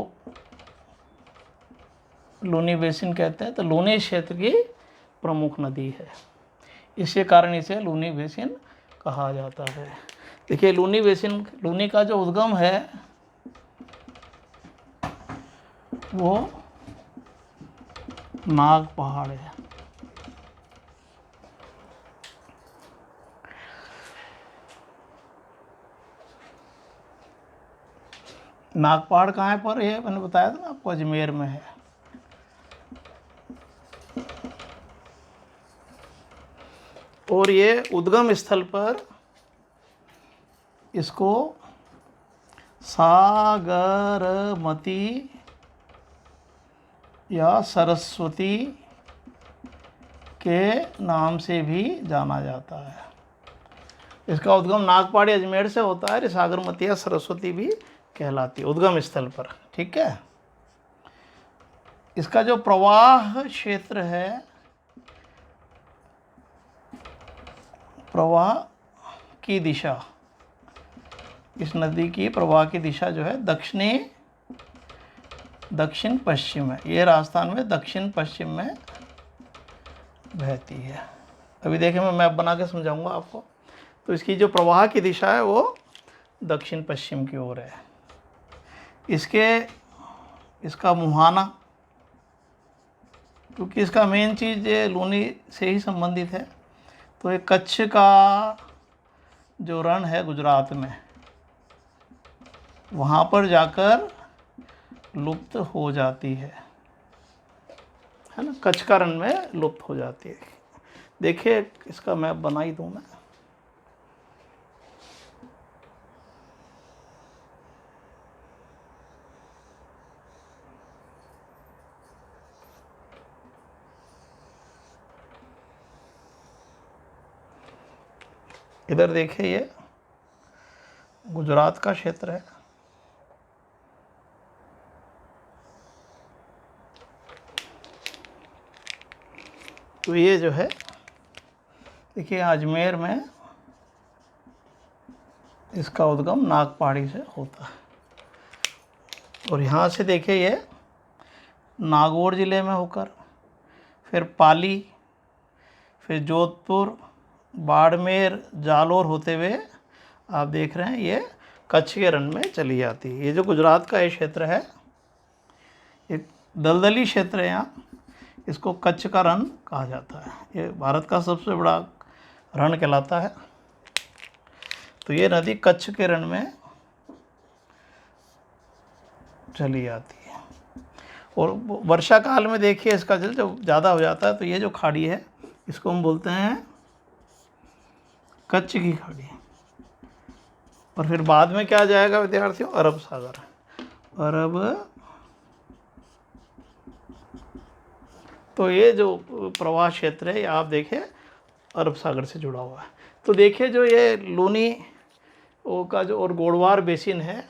लूनी बेसिन कहते हैं, तो लूनी क्षेत्र की प्रमुख नदी है, इसी कारण इसे लूनी बेसिन कहा जाता है। देखिए लूनी बेसिन, लूनी का जो उद्गम है वो नाग पहाड़ है। नाग पहाड़ कहाँ पर है, मैंने बताया था ना आपको, अजमेर में है। और ये उद्गम स्थल पर इसको सागरमती या सरस्वती के नाम से भी जाना जाता है। इसका उद्गम नागपाड़ी अजमेर से होता है। सागरमती या सरस्वती भी कहलाती है उद्गम स्थल पर। ठीक है। इसका जो प्रवाह क्षेत्र है, प्रवाह की दिशा, इस नदी की प्रवाह की दिशा जो है दक्षिण पश्चिम है। ये राजस्थान में दक्षिण पश्चिम में बहती है। अभी देखिए मैं मैप बना के समझाऊंगा आपको। तो इसकी जो प्रवाह की दिशा है वो दक्षिण पश्चिम की ओर है। इसका मुहाना, क्योंकि इसका मेन चीज़ ये लूनी से ही संबंधित है, तो ये कच्छ का जो रण है गुजरात में, वहाँ पर जाकर लुप्त हो जाती है ना। कच्छ का रण में लुप्त हो जाती है। देखिए इसका मैप बना ही दूँ मैं। इधर देखिए ये गुजरात का क्षेत्र है। तो ये जो है देखिए अजमेर में इसका उद्गम नागपाड़ी से होता है। और यहाँ से देखिए ये नागौर ज़िले में होकर फिर पाली, फिर जोधपुर, बाड़मेर, जालोर होते हुए आप देख रहे हैं ये कच्छ के रण में चली जाती है। ये जो गुजरात का ये क्षेत्र है, एक दलदली क्षेत्र है। यहाँ इसको कच्छ का रण कहा जाता है। ये भारत का सबसे बड़ा रण कहलाता है। तो ये नदी कच्छ के रण में चली जाती है। और वर्षा काल में देखिए इसका जल जब ज़्यादा हो जाता है तो ये जो खाड़ी है इसको हम बोलते हैं कच्छ की खाड़ी। और फिर बाद में क्या जाएगा विद्यार्थियों? अरब सागर। अरब, तो ये जो प्रवाह क्षेत्र है ये आप देखें अरब सागर से जुड़ा हुआ है। तो देखिए जो ये लूनी का जो और गोड़वार बेसिन है,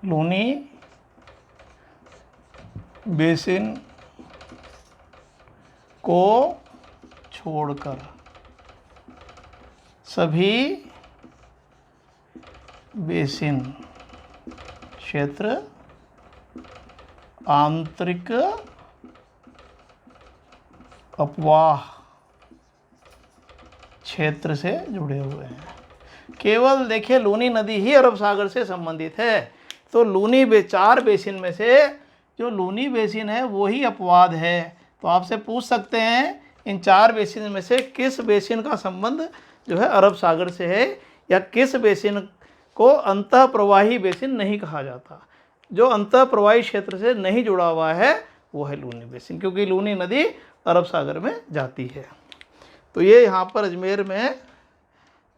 लूनी बेसिन को छोड़कर सभी बेसिन क्षेत्र आंतरिक अपवाह क्षेत्र से जुड़े हुए हैं। केवल देखिए लूनी नदी ही अरब सागर से संबंधित है। तो लूनी चार बेसिन में से जो लूनी बेसिन है वो ही अपवाद है। तो आपसे पूछ सकते हैं इन चार बेसिन में से किस बेसिन का संबंध जो है अरब सागर से है, या किस बेसिन को अंतः प्रवाही बेसिन नहीं कहा जाता। जो अंतः प्रवाही क्षेत्र से नहीं जुड़ा हुआ है वो है लूनी बेसिन, क्योंकि लूनी नदी अरब सागर में जाती है। तो ये यहाँ पर अजमेर में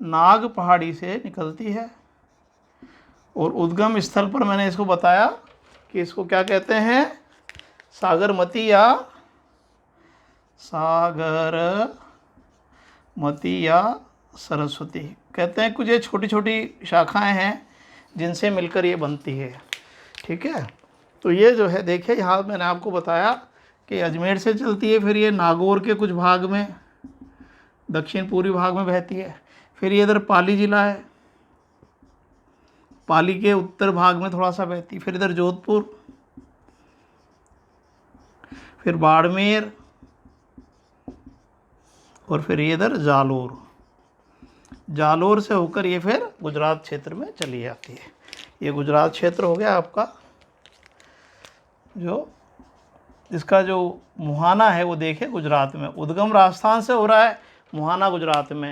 नाग पहाड़ी से निकलती है। और उद्गम स्थल पर मैंने इसको बताया कि इसको क्या कहते हैं, सागरमती या सरस्वती कहते हैं। कुछ ये छोटी छोटी शाखाएं हैं जिनसे मिलकर ये बनती है। ठीक है। तो ये जो है देखिए यहाँ मैंने आपको बताया कि अजमेर से चलती है, फिर ये नागौर के कुछ भाग में दक्षिण पूर्वी भाग में बहती है। फिर ये इधर पाली ज़िला है, पाली के उत्तर भाग में थोड़ा सा बहती, फिर इधर जोधपुर, फिर बाड़मेर, और फिर ये इधर जालोर से होकर ये फिर गुजरात क्षेत्र में चली जाती है। ये गुजरात क्षेत्र हो गया आपका। जो इसका जो मुहाना है वो देखिए गुजरात में, उद्गम राजस्थान से हो रहा है, मुहाना गुजरात में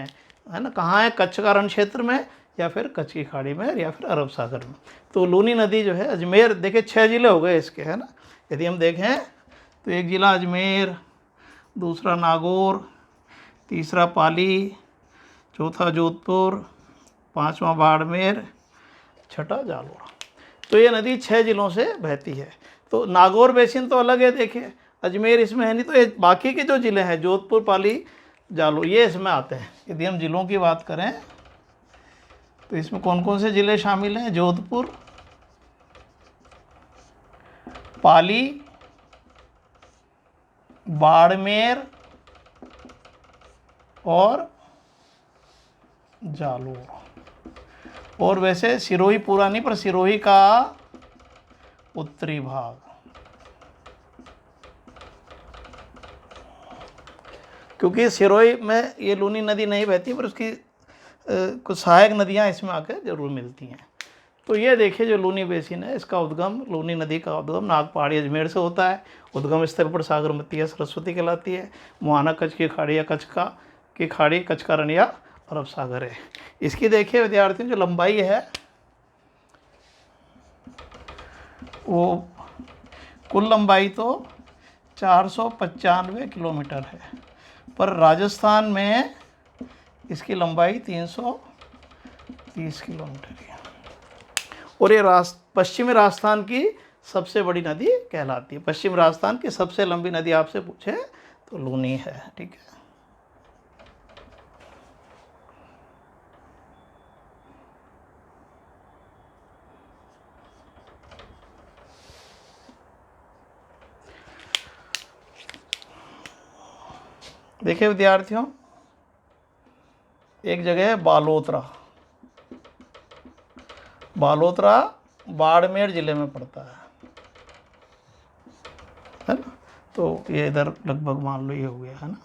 है ना। कहाँ है? कच्छ का रण क्षेत्र में, या फिर कच्छ की खाड़ी में, या फिर अरब सागर में। तो लूनी नदी जो है अजमेर, देखिए 6 ज़िले हो गए इसके, है ना। यदि हम देखें तो एक ज़िला अजमेर, दूसरा नागौर, तीसरा पाली, चौथा जोधपुर, पांचवा बाड़मेर, छठा जालोर। तो ये नदी 6 जिलों से बहती है। तो नागौर बेसिन तो अलग है, देखिए अजमेर इसमें है नहीं, तो ये बाकी के जो ज़िले हैं जोधपुर, पाली, जालोर, ये इसमें आते हैं। यदि हम ज़िलों की बात करें तो इसमें कौन कौन से ज़िले शामिल हैं? जोधपुर, पाली, बाड़मेर और जालोर। और वैसे सिरोही पूरा नहीं, पर सिरोही का उत्तरी भाग, क्योंकि सिरोही में ये लूनी नदी नहीं बहती, पर उसकी कुछ सहायक नदियाँ इसमें आकर जरूर मिलती हैं। तो ये देखिए जो लूनी बेसिन है, इसका उद्गम, लूनी नदी का उद्गम नागपहाड़ी अजमेर से होता है। उद्गम स्थल पर सागरमती या सरस्वती कहलाती है। मुहाना कच्छ की खाड़ी या कच्छ का रण या अरब सागर है। इसकी देखिए विद्यार्थियों जो लंबाई है वो कुल लंबाई तो 495 किलोमीटर है, पर राजस्थान में इसकी लंबाई 330 किलोमीटर है। और ये पश्चिमी राजस्थान की सबसे बड़ी नदी कहलाती है। पश्चिम राजस्थान की सबसे लंबी नदी आपसे पूछे तो लूनी है, ठीक है। देखिए विद्यार्थियों, एक जगह है बालोतरा। बालोतरा बाड़मेर जिले में पड़ता है ना। तो ये इधर लगभग मान लो ये हो गया, है ना।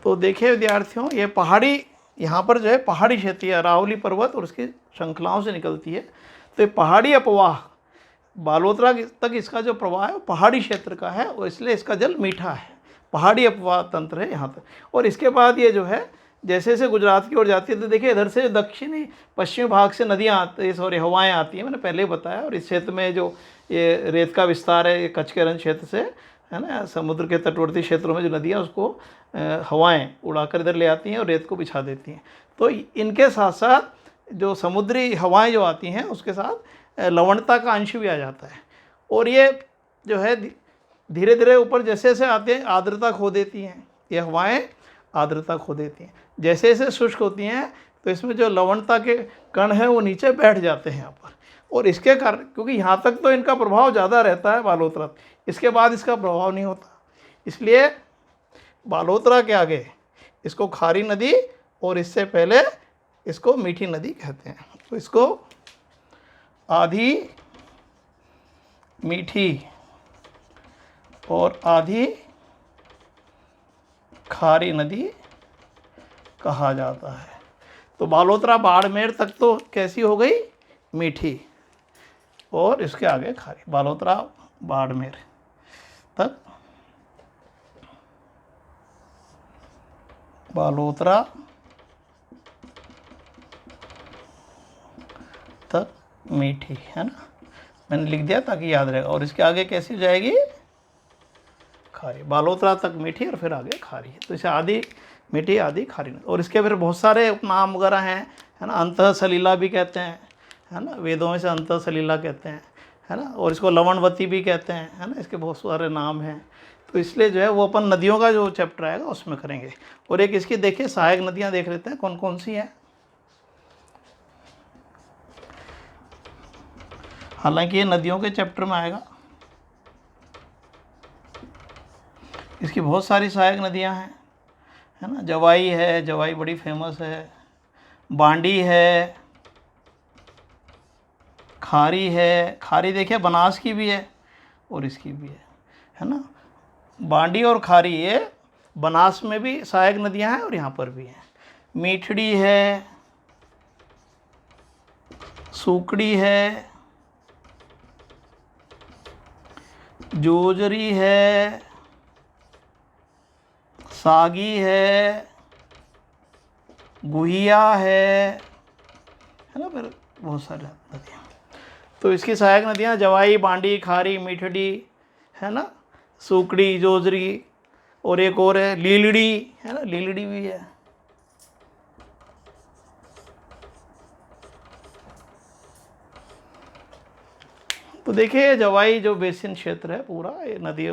तो देखिए विद्यार्थियों, ये पहाड़ी, यहाँ पर जो है पहाड़ी क्षेत्र अरावली पर्वत और उसकी श्रृंखलाओं से निकलती है। तो ये पहाड़ी अपवाह बालोतरा तक इसका जो प्रवाह है वो पहाड़ी क्षेत्र का है, और इसलिए इसका जल मीठा है। पहाड़ी अपवाह तंत्र है यहाँ तक। और इसके बाद ये जो है जैसे जैसे गुजरात की ओर जाती है, तो देखिए इधर से दक्षिणी पश्चिमी भाग से नदियाँ आती, सॉरी हवाएँ आती हैं, मैंने पहले बताया। और इस क्षेत्र में जो ये रेत का विस्तार है, ये कच्छ के रण क्षेत्र से, है ना, समुद्र के तटवर्ती क्षेत्रों में जो नदियाँ उसको हवाएं उड़ाकर इधर ले आती हैं और रेत को बिछा देती हैं। तो इनके साथ साथ जो समुद्री हवाएं जो आती हैं उसके साथ लवणता का अंश भी आ जाता है। और ये जो है धीरे धीरे ऊपर जैसे जैसे आते हैं आर्द्रता खो देती हैं, ये हवाएं आर्द्रता खो देती हैं। जैसे जैसे शुष्क होती हैं तो इसमें जो लवणता के कण हैं वो नीचे बैठ जाते हैं यहाँ पर। और इसके कारण, क्योंकि यहाँ तक तो इनका प्रभाव ज़्यादा रहता है बालोतरा, इसके बाद इसका प्रभाव नहीं होता, इसलिए बालोतरा के आगे इसको खारी नदी और इससे पहले इसको मीठी नदी कहते हैं। तो इसको आधी मीठी और आधी खारी नदी कहा जाता है। तो बालोतरा बाड़मेर तक तो कैसी हो गई? मीठी, और इसके आगे खारी। बालोतरा बाड़मेर तक, बालोतरा तक मीठी, है ना, मैंने लिख दिया ताकि याद रहेगा। और इसके आगे कैसी हो जाएगी? खारी। बालोतरा तक मीठी और फिर आगे खारी। तो इसे आधी मीठी आधी खारी। और इसके फिर बहुत सारे उपनाम वगैरह हैं, है ना। अंतः सलीला भी कहते हैं, है ना, वेदों में से अंतः सलीला कहते हैं, है ना। और इसको लवणवती भी कहते हैं, है ना। इसके बहुत सारे नाम हैं। तो इसलिए जो है वो अपन नदियों का जो चैप्टर आएगा उसमें करेंगे। और एक इसकी देखिए सहायक नदियाँ देख लेते हैं कौन कौन सी हैं। हालांकि ये नदियों के चैप्टर में आएगा। इसकी बहुत सारी सहायक नदियाँ हैं, है ना। जवाई है, जवाई बड़ी फेमस है। बांडी है, खारी है। खारी देखिए बनास की भी है और इसकी भी है ना। बांडी और खारी ये बनास में भी सहायक नदियां हैं और यहाँ पर भी हैं। मीठड़ी है, सूकड़ी है, जोजरी है, सागी है, गुहिया है, है ना, फिर बहुत सारी नदियाँ। तो इसकी सहायक नदियाँ जवाई, बांडी, खारी, मीठड़ी, है ना, सुकड़ी, जोजरी, और एक और है लीलड़ी, है ना, लीलड़ी भी है। तो देखिए जवाई जो बेसिन क्षेत्र है पूरा, ये नदी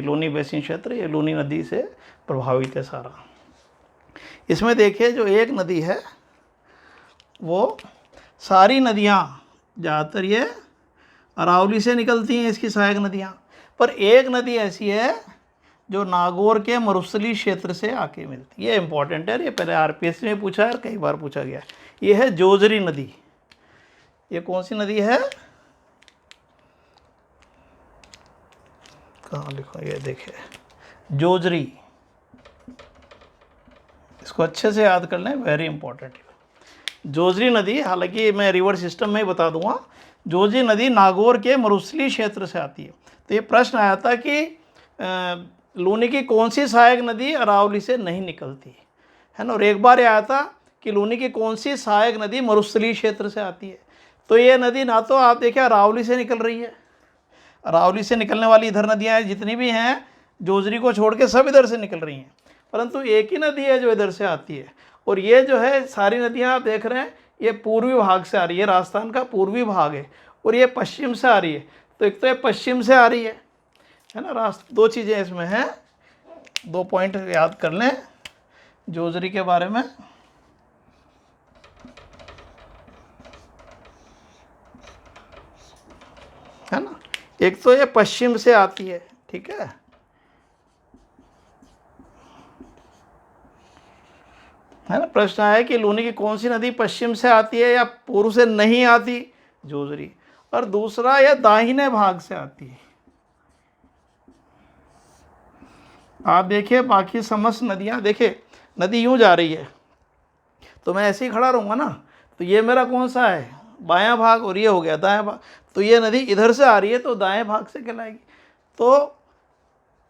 लोनी बेसिन क्षेत्र, ये लोनी नदी से प्रभावित है सारा। इसमें देखिए जो एक नदी है वो, सारी नदियाँ ज़्यादातर ये अरावली से निकलती हैं, इसकी सहायक नदियाँ, पर एक नदी ऐसी है जो नागौर के मरुस्थली क्षेत्र से आके मिलती है। ये इंपॉर्टेंट है, ये पहले आरपीएस में पूछा है, कई बार पूछा गया। ये है जोजरी नदी। ये कौन सी नदी है, कहाँ लिखा, ये देखिए जोजरी, इसको अच्छे से याद कर लें, वेरी इंपॉर्टेंट। जोजरी नदी, हालांकि मैं रिवर सिस्टम में ही बता दूंगा, जोजरी नदी नागौर के मरुस्थली क्षेत्र से आती है। तो ये प्रश्न आया था कि लूनी की कौन सी सहायक नदी अरावली से नहीं निकलती है ना, और एक बार ये आया था कि लूनी की कौन सी सहायक नदी मरुस्थली क्षेत्र से आती है। तो ये नदी ना तो आप देखिए अरावली से निकल रही है, अरावली से निकलने वाली इधर नदियाँ जितनी भी हैं जोजरी को छोड़ के सब इधर से निकल रही हैं, परंतु एक ही नदी है जो इधर से आती है। और ये जो है सारी नदियाँ आप देख रहे हैं, ये पूर्वी भाग से आ रही है, राजस्थान का पूर्वी भाग है, और ये पश्चिम से आ रही है। तो एक तो ये पश्चिम से आ रही है ना, दो चीज़ें इसमें हैं, दो पॉइंट याद कर लें जोजरी के बारे में। है ना, एक तो ये पश्चिम से आती है, ठीक है, ना। प्रश्न आया कि लूनी की कौन सी नदी पश्चिम से आती है या पूर्व से नहीं आती, जोजरी। और दूसरा यह दाहिने भाग से आती है। आप देखिए बाकी समस्त नदियाँ, देखिए नदी यूं जा रही है तो मैं ऐसे ही खड़ा रहूँगा ना, तो ये मेरा कौन सा है, बायां भाग, और ये हो गया दायां भाग। तो ये नदी इधर से आ रही है तो दाएं भाग से कहलाएगी। तो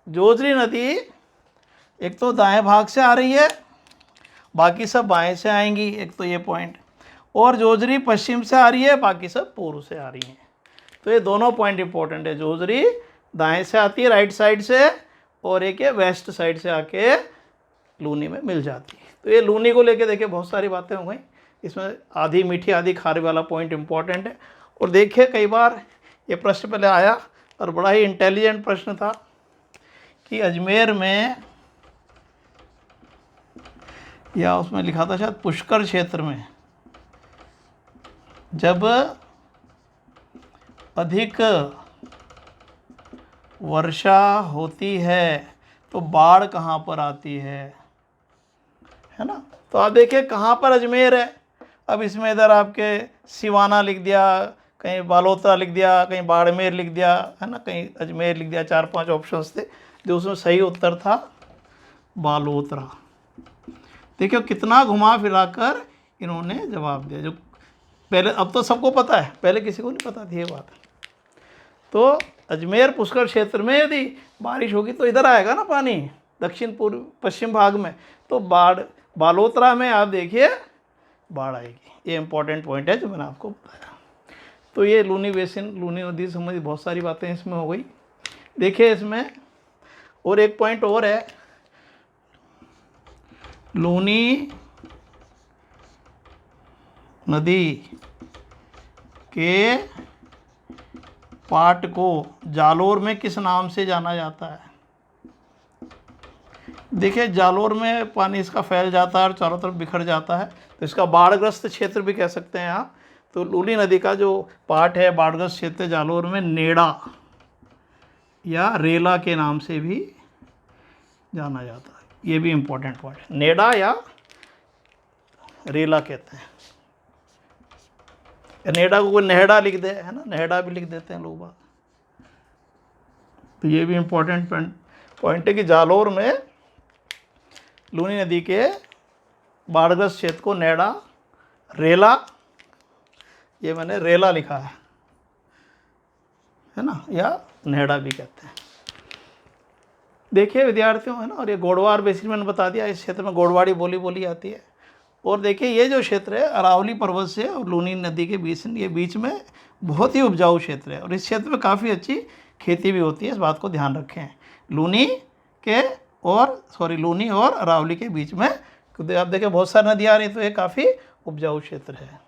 जोजरी नदी एक तो दाएं भाग से आ रही है, बाकी सब बाएं से आएंगी, एक तो ये पॉइंट, और जोजरी पश्चिम से आ रही है, बाकी सब पूर्व से आ रही हैं। तो ये दोनों पॉइंट इंपॉर्टेंट है, जोजरी दाएं से आती है राइट साइड से, और एक ये वेस्ट साइड से आके लूनी में मिल जाती है। तो ये लूनी को लेके देखिए बहुत सारी बातें हो गई, इसमें आधी मीठी आधी खारी वाला पॉइंट इंपॉर्टेंट है। और देखिए कई बार ये प्रश्न पहले आया और बड़ा ही इंटेलिजेंट प्रश्न था कि अजमेर में, या उसमें लिखा था शायद पुष्कर क्षेत्र में, जब अधिक वर्षा होती है तो बाढ़ कहाँ पर आती है ना। तो आप देखिए कहाँ पर अजमेर है, अब इसमें इधर आपके सिवाना लिख दिया, कहीं बालोतरा लिख दिया, कहीं बाड़मेर लिख दिया, है ना, कहीं अजमेर लिख दिया, 4-5 ऑप्शंस थे, जो उसमें सही उत्तर था बालोतरा। देखिए कितना घुमा फिराकर इन्होंने जवाब दिया, जो पहले, अब तो सबको पता है, पहले किसी को नहीं पता थी ये बात। तो अजमेर पुष्कर क्षेत्र में यदि बारिश होगी तो इधर आएगा ना पानी, दक्षिण पूर्व पश्चिम भाग में, तो बालोतरा में आप देखिए बाढ़ आएगी। ये इंपॉर्टेंट पॉइंट है जो मैंने आपको बताया। तो ये लूनी बेसिन, लूनी नदी से संबंधित बहुत सारी बातें इसमें हो गई। देखिए इसमें और एक पॉइंट और है, लूनी नदी के पाट को जालोर में किस नाम से जाना जाता है। देखिए जालोर में पानी इसका फैल जाता है और चारों तरफ बिखर जाता है, तो इसका बाढ़ग्रस्त क्षेत्र भी कह सकते हैं आप। तो लूनी नदी का जो पाट है बाढ़ग्रस्त क्षेत्र जालोर में नेड़ा या रेला के नाम से भी जाना जाता है। ये भी इम्पोर्टेंट पॉइंट है, नेड़ा या रेला कहते हैं। नेड़ा को कोई नेहड़ा लिख दे, है ना, नेहड़ा भी लिख देते हैं लोग बात। तो ये भी इम्पोर्टेंट पॉइंट है कि जालोर में लूनी नदी के बाढ़ग्रस्त क्षेत्र को नेड़ा, रेला, ये मैंने रेला लिखा है ना, या नेहड़ा भी कहते हैं। देखिए विद्यार्थियों, है ना, और ये गोडवार बेसिन मैंने बता दिया, इस क्षेत्र में गोडवाड़ी बोली जाती है। और देखिए ये जो क्षेत्र है अरावली पर्वत से और लूनी नदी के बीच, ये बीच में बहुत ही उपजाऊ क्षेत्र है और इस क्षेत्र में काफ़ी अच्छी खेती भी होती है, इस बात को ध्यान रखें। लूनी लूनी और अरावली के बीच में आप देखें बहुत सारी नदियाँ आ रही, तो ये काफ़ी उपजाऊ क्षेत्र है।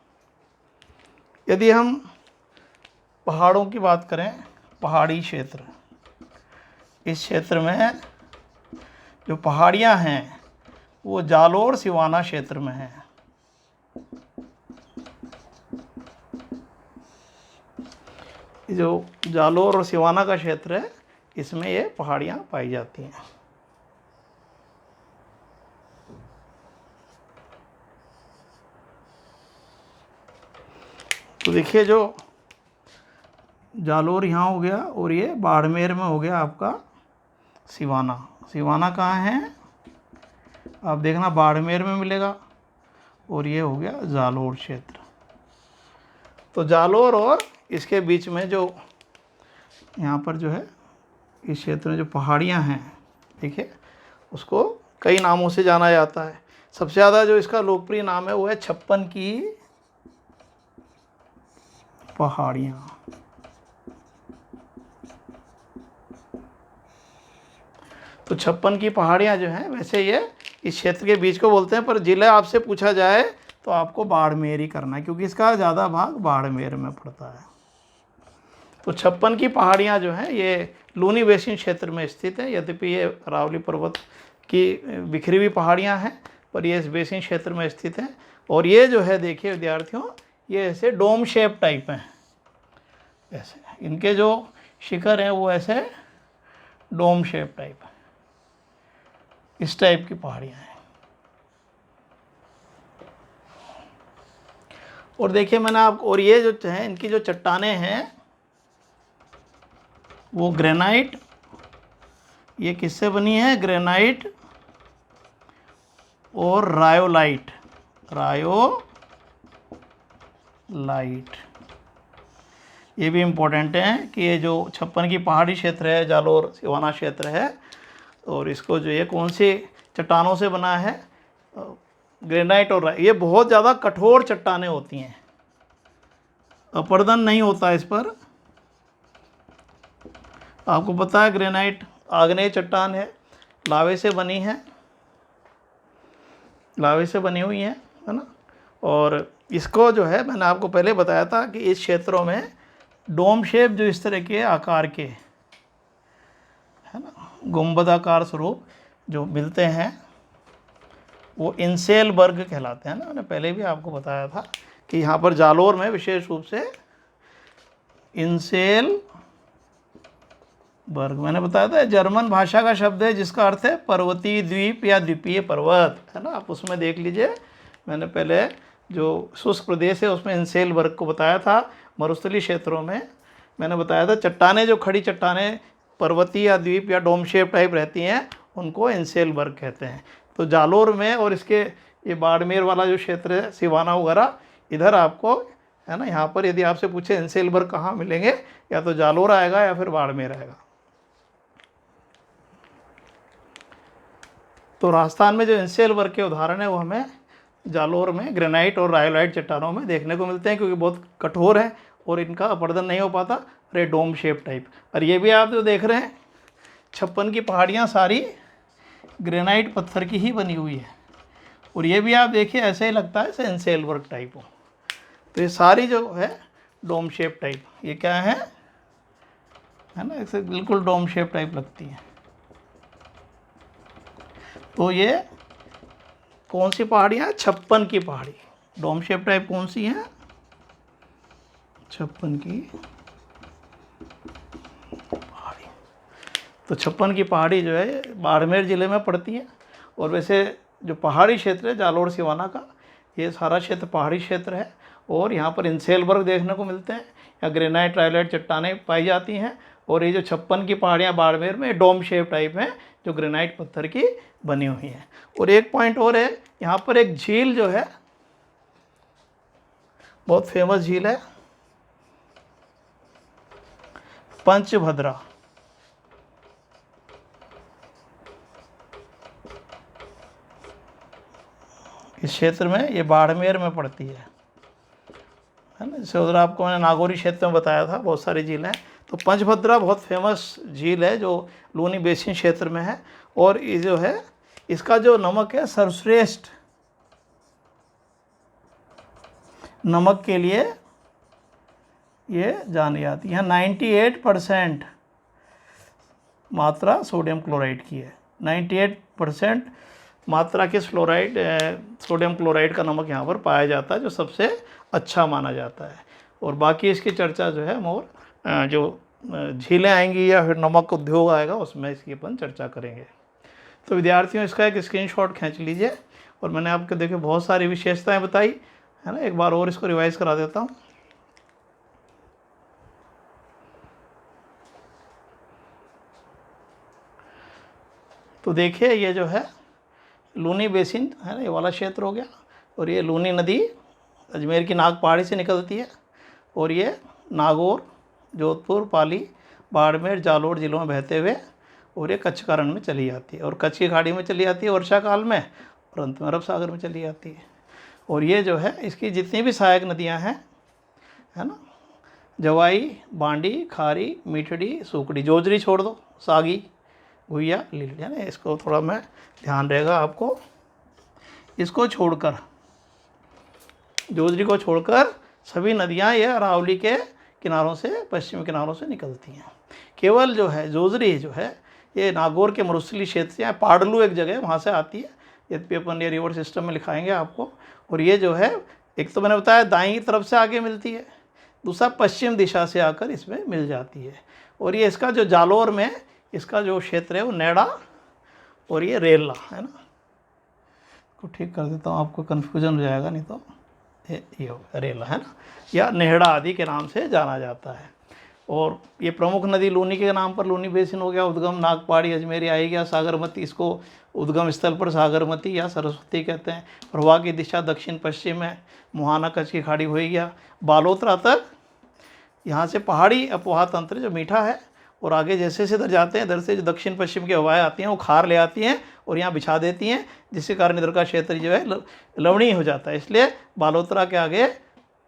यदि हम पहाड़ों की बात करें, पहाड़ी क्षेत्र, इस क्षेत्र में जो पहाड़ियाँ हैं वो जालोर सिवाना क्षेत्र में हैं। जो जालोर और सिवाना का क्षेत्र है इसमें ये पहाड़ियाँ पाई जाती हैं। तो देखिए जो जालोर यहाँ हो गया और ये बाड़मेर में हो गया आपका सिवाना। सिवाना कहाँ है आप देखना, बाड़मेर में मिलेगा, और ये हो गया जालोर क्षेत्र। तो जालोर और इसके बीच में जो यहाँ पर जो है इस क्षेत्र में जो पहाड़ियाँ हैं, देखिए उसको कई नामों से जाना जाता है। सबसे ज़्यादा जो इसका लोकप्रिय नाम है वो है 56 की पहाड़ियाँ। तो 56 की पहाड़ियाँ जो हैं वैसे ये इस क्षेत्र के बीच को बोलते हैं, पर जिला आपसे पूछा जाए तो आपको बाड़मेर ही करना है क्योंकि इसका ज़्यादा भाग बाड़मेर में पड़ता है। तो 56 की पहाड़ियाँ जो हैं ये लूनी बेसिन क्षेत्र में स्थित है। यद्यपि ये अरावली पर्वत की बिखरी हुई पहाड़ियाँ हैं पर ये इस बेसिन क्षेत्र में स्थित हैं। और ये जो है देखिए विद्यार्थियों, ये ऐसे डोम शेप टाइप हैं, ऐसे इनके जो शिखर हैं वो ऐसे डोम शेप टाइप है, इस टाइप की पहाड़ियाँ हैं। और देखिए मैंने आपको, और ये जो है इनकी जो चट्टानें हैं वो ग्रेनाइट, ये किससे बनी है, ग्रेनाइट और रायोलाइट, ये भी इम्पोर्टेंट है कि ये जो 56 की पहाड़ी क्षेत्र है, जालोर सिवाना क्षेत्र है, और इसको जो ये कौन सी चट्टानों से बना है, ग्रेनाइट और ये बहुत ज़्यादा कठोर चट्टानें होती हैं, अपरदन नहीं होता इस पर। आपको पता है ग्रेनाइट आग्नेय चट्टान है, लावे से बनी है, लावे से बनी हुई है ना। और इसको जो है मैंने आपको पहले बताया था कि इस क्षेत्रों में डोम शेप जो इस तरह के आकार के है ना, गुंबदाकार स्वरूप जो मिलते हैं वो इंसेलबर्ग कहलाते हैं ना। मैंने पहले भी आपको बताया था कि यहाँ पर जालोर में विशेष रूप से इंसेलबर्ग, मैंने बताया था जर्मन भाषा का शब्द है जिसका अर्थ है पर्वतीय द्वीप या द्वीपीय पर्वत, है ना। आप उसमें देख लीजिए, मैंने पहले जो शुष्क प्रदेश है उसमें इंसेलबर्ग को बताया था। मरुस्थलीय क्षेत्रों में मैंने बताया था चट्टानें, जो खड़ी चट्टानें पर्वतीय या द्वीप या डोम शेप टाइप रहती हैं उनको इंसेलबर्ग कहते हैं। तो जालोर में और इसके ये बाड़मेर वाला जो क्षेत्र है सिवाना वगैरह, इधर आपको है ना, यहाँ पर यदि आपसे पूछे इंसेलबर्ग कहाँ मिलेंगे, या तो जालोर आएगा या फिर बाड़मेर आएगा। तो राजस्थान में जो इंसेलबर्ग के उदाहरण है वो हमें जालोर में ग्रेनाइट और रायोलाइट चट्टानों में देखने को मिलते हैं, क्योंकि बहुत कठोर है और इनका अपरदन नहीं हो पाता, अरे डोम शेप टाइप। और ये भी आप जो देख रहे हैं 56 की पहाड़ियाँ सारी ग्रेनाइट पत्थर की ही बनी हुई है, और ये भी आप देखिए ऐसे ही लगता है जैसे इंसेलबर्ग टाइप हो। तो ये सारी जो है डोम शेप टाइप, ये क्या है ना, ऐसे बिल्कुल डोम शेप टाइप लगती है। तो ये कौन सी पहाड़ियाँ, 56 की पहाड़ी, डोम शेप टाइप कौन सी है, 56 की पहाड़ी। तो 56 की पहाड़ी जो है बाड़मेर ज़िले में पड़ती है। और वैसे जो पहाड़ी क्षेत्र है जालोर सिवाना का, ये सारा क्षेत्र पहाड़ी क्षेत्र है, और यहाँ पर इंसेलबर्ग देखने को मिलते हैं या ग्रेनाइट रायोलाइट चट्टानें पाई जाती हैं। और ये जो 56 की पहाड़ियाँ बाड़मेर में डोम शेप टाइप हैं जो ग्रेनाइट पत्थर की बनी हुई हैं। और एक पॉइंट और है, यहाँ पर एक झील जो है बहुत फेमस झील है, पंचभद्रा। इस क्षेत्र में ये बाड़मेर में पड़ती है ना। जैसे उधर आपको मैंने नागौरी क्षेत्र में बताया था, बहुत सारी झीलें हैं। तो पंचभद्रा बहुत फेमस झील है जो लूनी बेसिन क्षेत्र में है। और ये जो है इसका जो नमक है सर्वश्रेष्ठ नमक के लिए ये जानी जाती है। 98% मात्रा सोडियम क्लोराइड की है। 98% मात्रा किस फ्लोराइड सोडियम क्लोराइड का नमक यहाँ पर पाया जाता है, जो सबसे अच्छा माना जाता है। और बाकी इसकी चर्चा जो है मोर जो झीलें आएंगी या फिर नमक उद्योग आएगा उसमें इसकी अपन चर्चा करेंगे। तो विद्यार्थियों इसका एक स्क्रीनशॉट खींच लीजिए। और मैंने आपको देखिए बहुत सारी विशेषताएं बताई है ना, एक बार और इसको रिवाइज करा देता हूँ। तो देखिए ये जो है लूनी बेसिन है ना, ये वाला क्षेत्र हो गया। और ये लूनी नदी अजमेर की नाग पहाड़ी से निकलती है और ये नागौर, जोधपुर, पाली, बाड़मेर, जालोर जिलों में बहते हुए और ये कच्छ का रण में चली जाती है और कच्छ की खाड़ी में चली जाती है वर्षा काल में, और अंत में अरब सागर में चली जाती है। और ये जो है इसकी जितनी भी सहायक नदियाँ हैं है ना, जवाई, बांडी, खारी, मीठड़ी, सूकड़ी, जोजरी छोड़ दो, सागी, भुइया, लील है ना, इसको थोड़ा मैं ध्यान रहेगा आपको। इसको छोड़कर, जोजरी को छोड़कर सभी नदियाँ ये अरावली के किनारों से, पश्चिमी किनारों से निकलती हैं। केवल जो है जोजरी जो है ये नागौर के मरुस्थली क्षेत्र से, पाडलू एक जगह वहाँ से आती है, यद्यपि अपन ये रिवर सिस्टम में लिखाएंगे आपको। और ये जो है एक तो मैंने बताया दाईं तरफ से आगे मिलती है, दूसरा पश्चिम दिशा से आकर इसमें मिल जाती है। और ये इसका जो जालोर में इसका जो क्षेत्र है वो नेड़ा और ये रेला है ना, को ठीक कर देता हूँ, आपको कन्फ्यूजन हो जाएगा नहीं तो। ये रेला है ना, या नेहड़ा आदि के नाम से जाना जाता है। और ये प्रमुख नदी लूनी के नाम पर लूनी बेसिन हो गया, उद्गम नागपाड़ी अजमेरी आई गया, सागरमती इसको उद्गम स्थल पर सागरमती या सरस्वती कहते हैं। प्रवाह की दिशा दक्षिण पश्चिम है, मुहाना कच्छ की खाड़ी हो गया, बालोतरा तक यहाँ से पहाड़ी अपवाह तंत्र जो मीठा है, और आगे जैसे जैसे इधर जाते हैं इधर से जो दक्षिण पश्चिम की हवाएं आती हैं वो खार ले आती हैं और यहाँ बिछा देती हैं, जिसके कारण इधर का क्षेत्र जो है लवणीय हो जाता है। इसलिए बालोतरा के आगे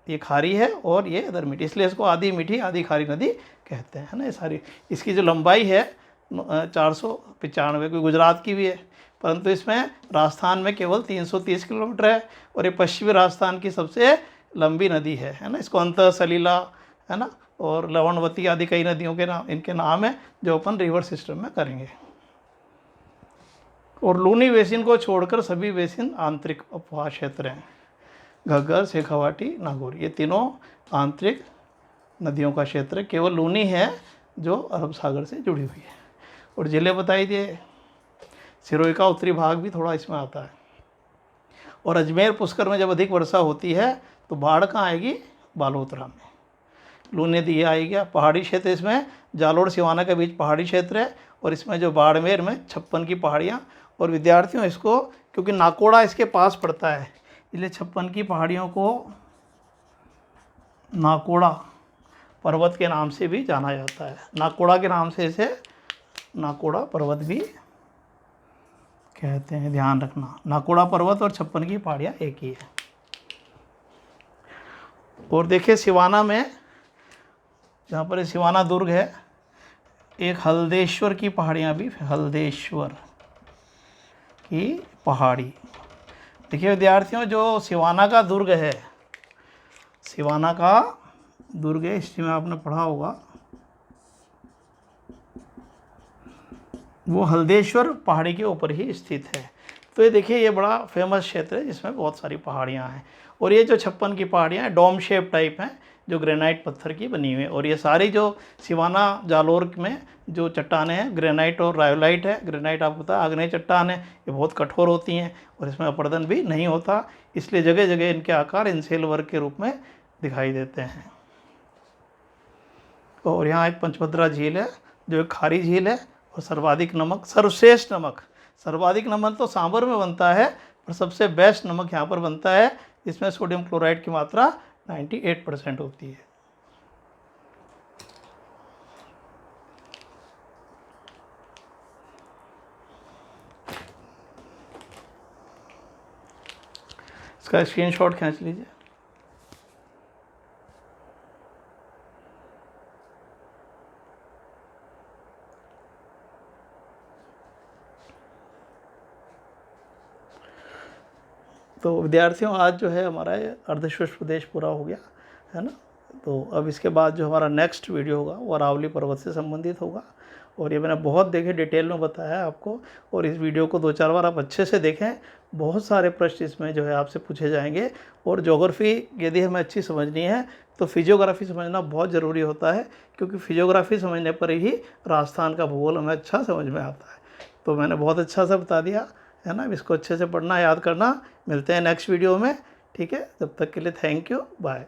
ये खारी है और ये इधर मीठी, इसलिए इसको आधी मीठी आधी खारी नदी कहते हैं है ना। ये सारी इसकी जो लंबाई है 495, कोई गुजरात की भी है, परंतु इसमें राजस्थान में केवल 330 किलोमीटर है। और ये पश्चिमी राजस्थान की सबसे लंबी नदी है ना। इसको अंत सलीला है ना और लवणवती आदि कई नदियों के नाम, इनके नाम है जो अपन रिवर सिस्टम में करेंगे। और लूनी बेसिन को छोड़कर सभी बेसिन आंतरिक अपवाह क्षेत्र हैं, घग्गर, शेखावाटी, नागौर, ये तीनों आंतरिक नदियों का क्षेत्र है। केवल लूनी है जो अरब सागर से जुड़ी हुई है। और जिले बताई दिए, सिरोही का उत्तरी भाग भी थोड़ा इसमें आता है। और अजमेर पुष्कर में जब अधिक वर्षा होती है तो बाढ़ कहाँ आएगी, बालोतरा में। लूनी नदी आएगी, पहाड़ी क्षेत्र इसमें जालोर सिवाना के बीच पहाड़ी क्षेत्र है, और इसमें जो बाड़मेर में 56 की पहाड़ियाँ। और विद्यार्थियों इसको क्योंकि नाकोड़ा इसके पास पड़ता है इसलिए 56 की पहाड़ियों को नाकोड़ा पर्वत के नाम से भी जाना जाता है। नाकोड़ा के नाम से इसे नाकोड़ा पर्वत भी कहते हैं, ध्यान रखना। नाकोड़ा पर्वत और 56 की पहाड़ियाँ एक ही है। और देखिए सिवाना में, जहाँ पर सिवाना दुर्ग है, एक हल्देश्वर की पहाड़ियाँ भी, हल्देश्वर की पहाड़ी। देखिए विद्यार्थियों जो सिवाना का दुर्ग है, सिवाना का दुर्ग है, हिस्ट्री में आपने पढ़ा होगा, वो हल्देश्वर पहाड़ी के ऊपर ही स्थित है। तो ये देखिए ये बड़ा फेमस क्षेत्र है जिसमें बहुत सारी पहाड़ियाँ हैं। और ये जो 56 की पहाड़ियाँ हैं डोम शेप टाइप हैं जो ग्रेनाइट पत्थर की बनी हुई है। और ये सारी जो सिवाना जालोर में जो चट्टानें हैं ग्रेनाइट और रायोलाइट है। ग्रेनाइट आपको पता है आग्नेय चट्टान है, ये बहुत कठोर होती हैं और इसमें अपर्दन भी नहीं होता, इसलिए जगह जगह इनके आकार इनसेल वर्ग के रूप में दिखाई देते हैं। और यहाँ एक पंचभद्रा झील है जो एक खारी झील है, और सर्वाधिक नमक, सर्वश्रेष्ठ नमक, सर्वाधिक नमक तो सांभर में बनता है पर सबसे बेस्ट नमक यहाँ पर बनता है, इसमें सोडियम क्लोराइड की मात्रा 98% होती है। इसका स्क्रीनशॉट खींच लीजिए। तो विद्यार्थियों, आज जो है हमारा ये अर्धशुष्क प्रदेश पूरा हो गया है ना। तो अब इसके बाद जो हमारा नेक्स्ट वीडियो होगा वो अरावली पर्वत से संबंधित होगा। और ये मैंने बहुत देखे डिटेल में बताया है आपको, और इस वीडियो को 2-4 बार आप अच्छे से देखें। बहुत सारे प्रश्न इसमें जो है आपसे पूछे जाएंगे। और ज्योग्राफी यदि हमें अच्छी समझनी है तो फिजियोग्राफी समझना बहुत ज़रूरी होता है, क्योंकि फिजियोग्राफी समझने पर ही राजस्थान का भूगोल हमें अच्छा समझ में आता है। तो मैंने बहुत अच्छा सा बता दिया है ना। इसको अच्छे से पढ़ना, याद करना। मिलते हैं नेक्स्ट वीडियो में, ठीक है। तब तक के लिए थैंक यू, बाय।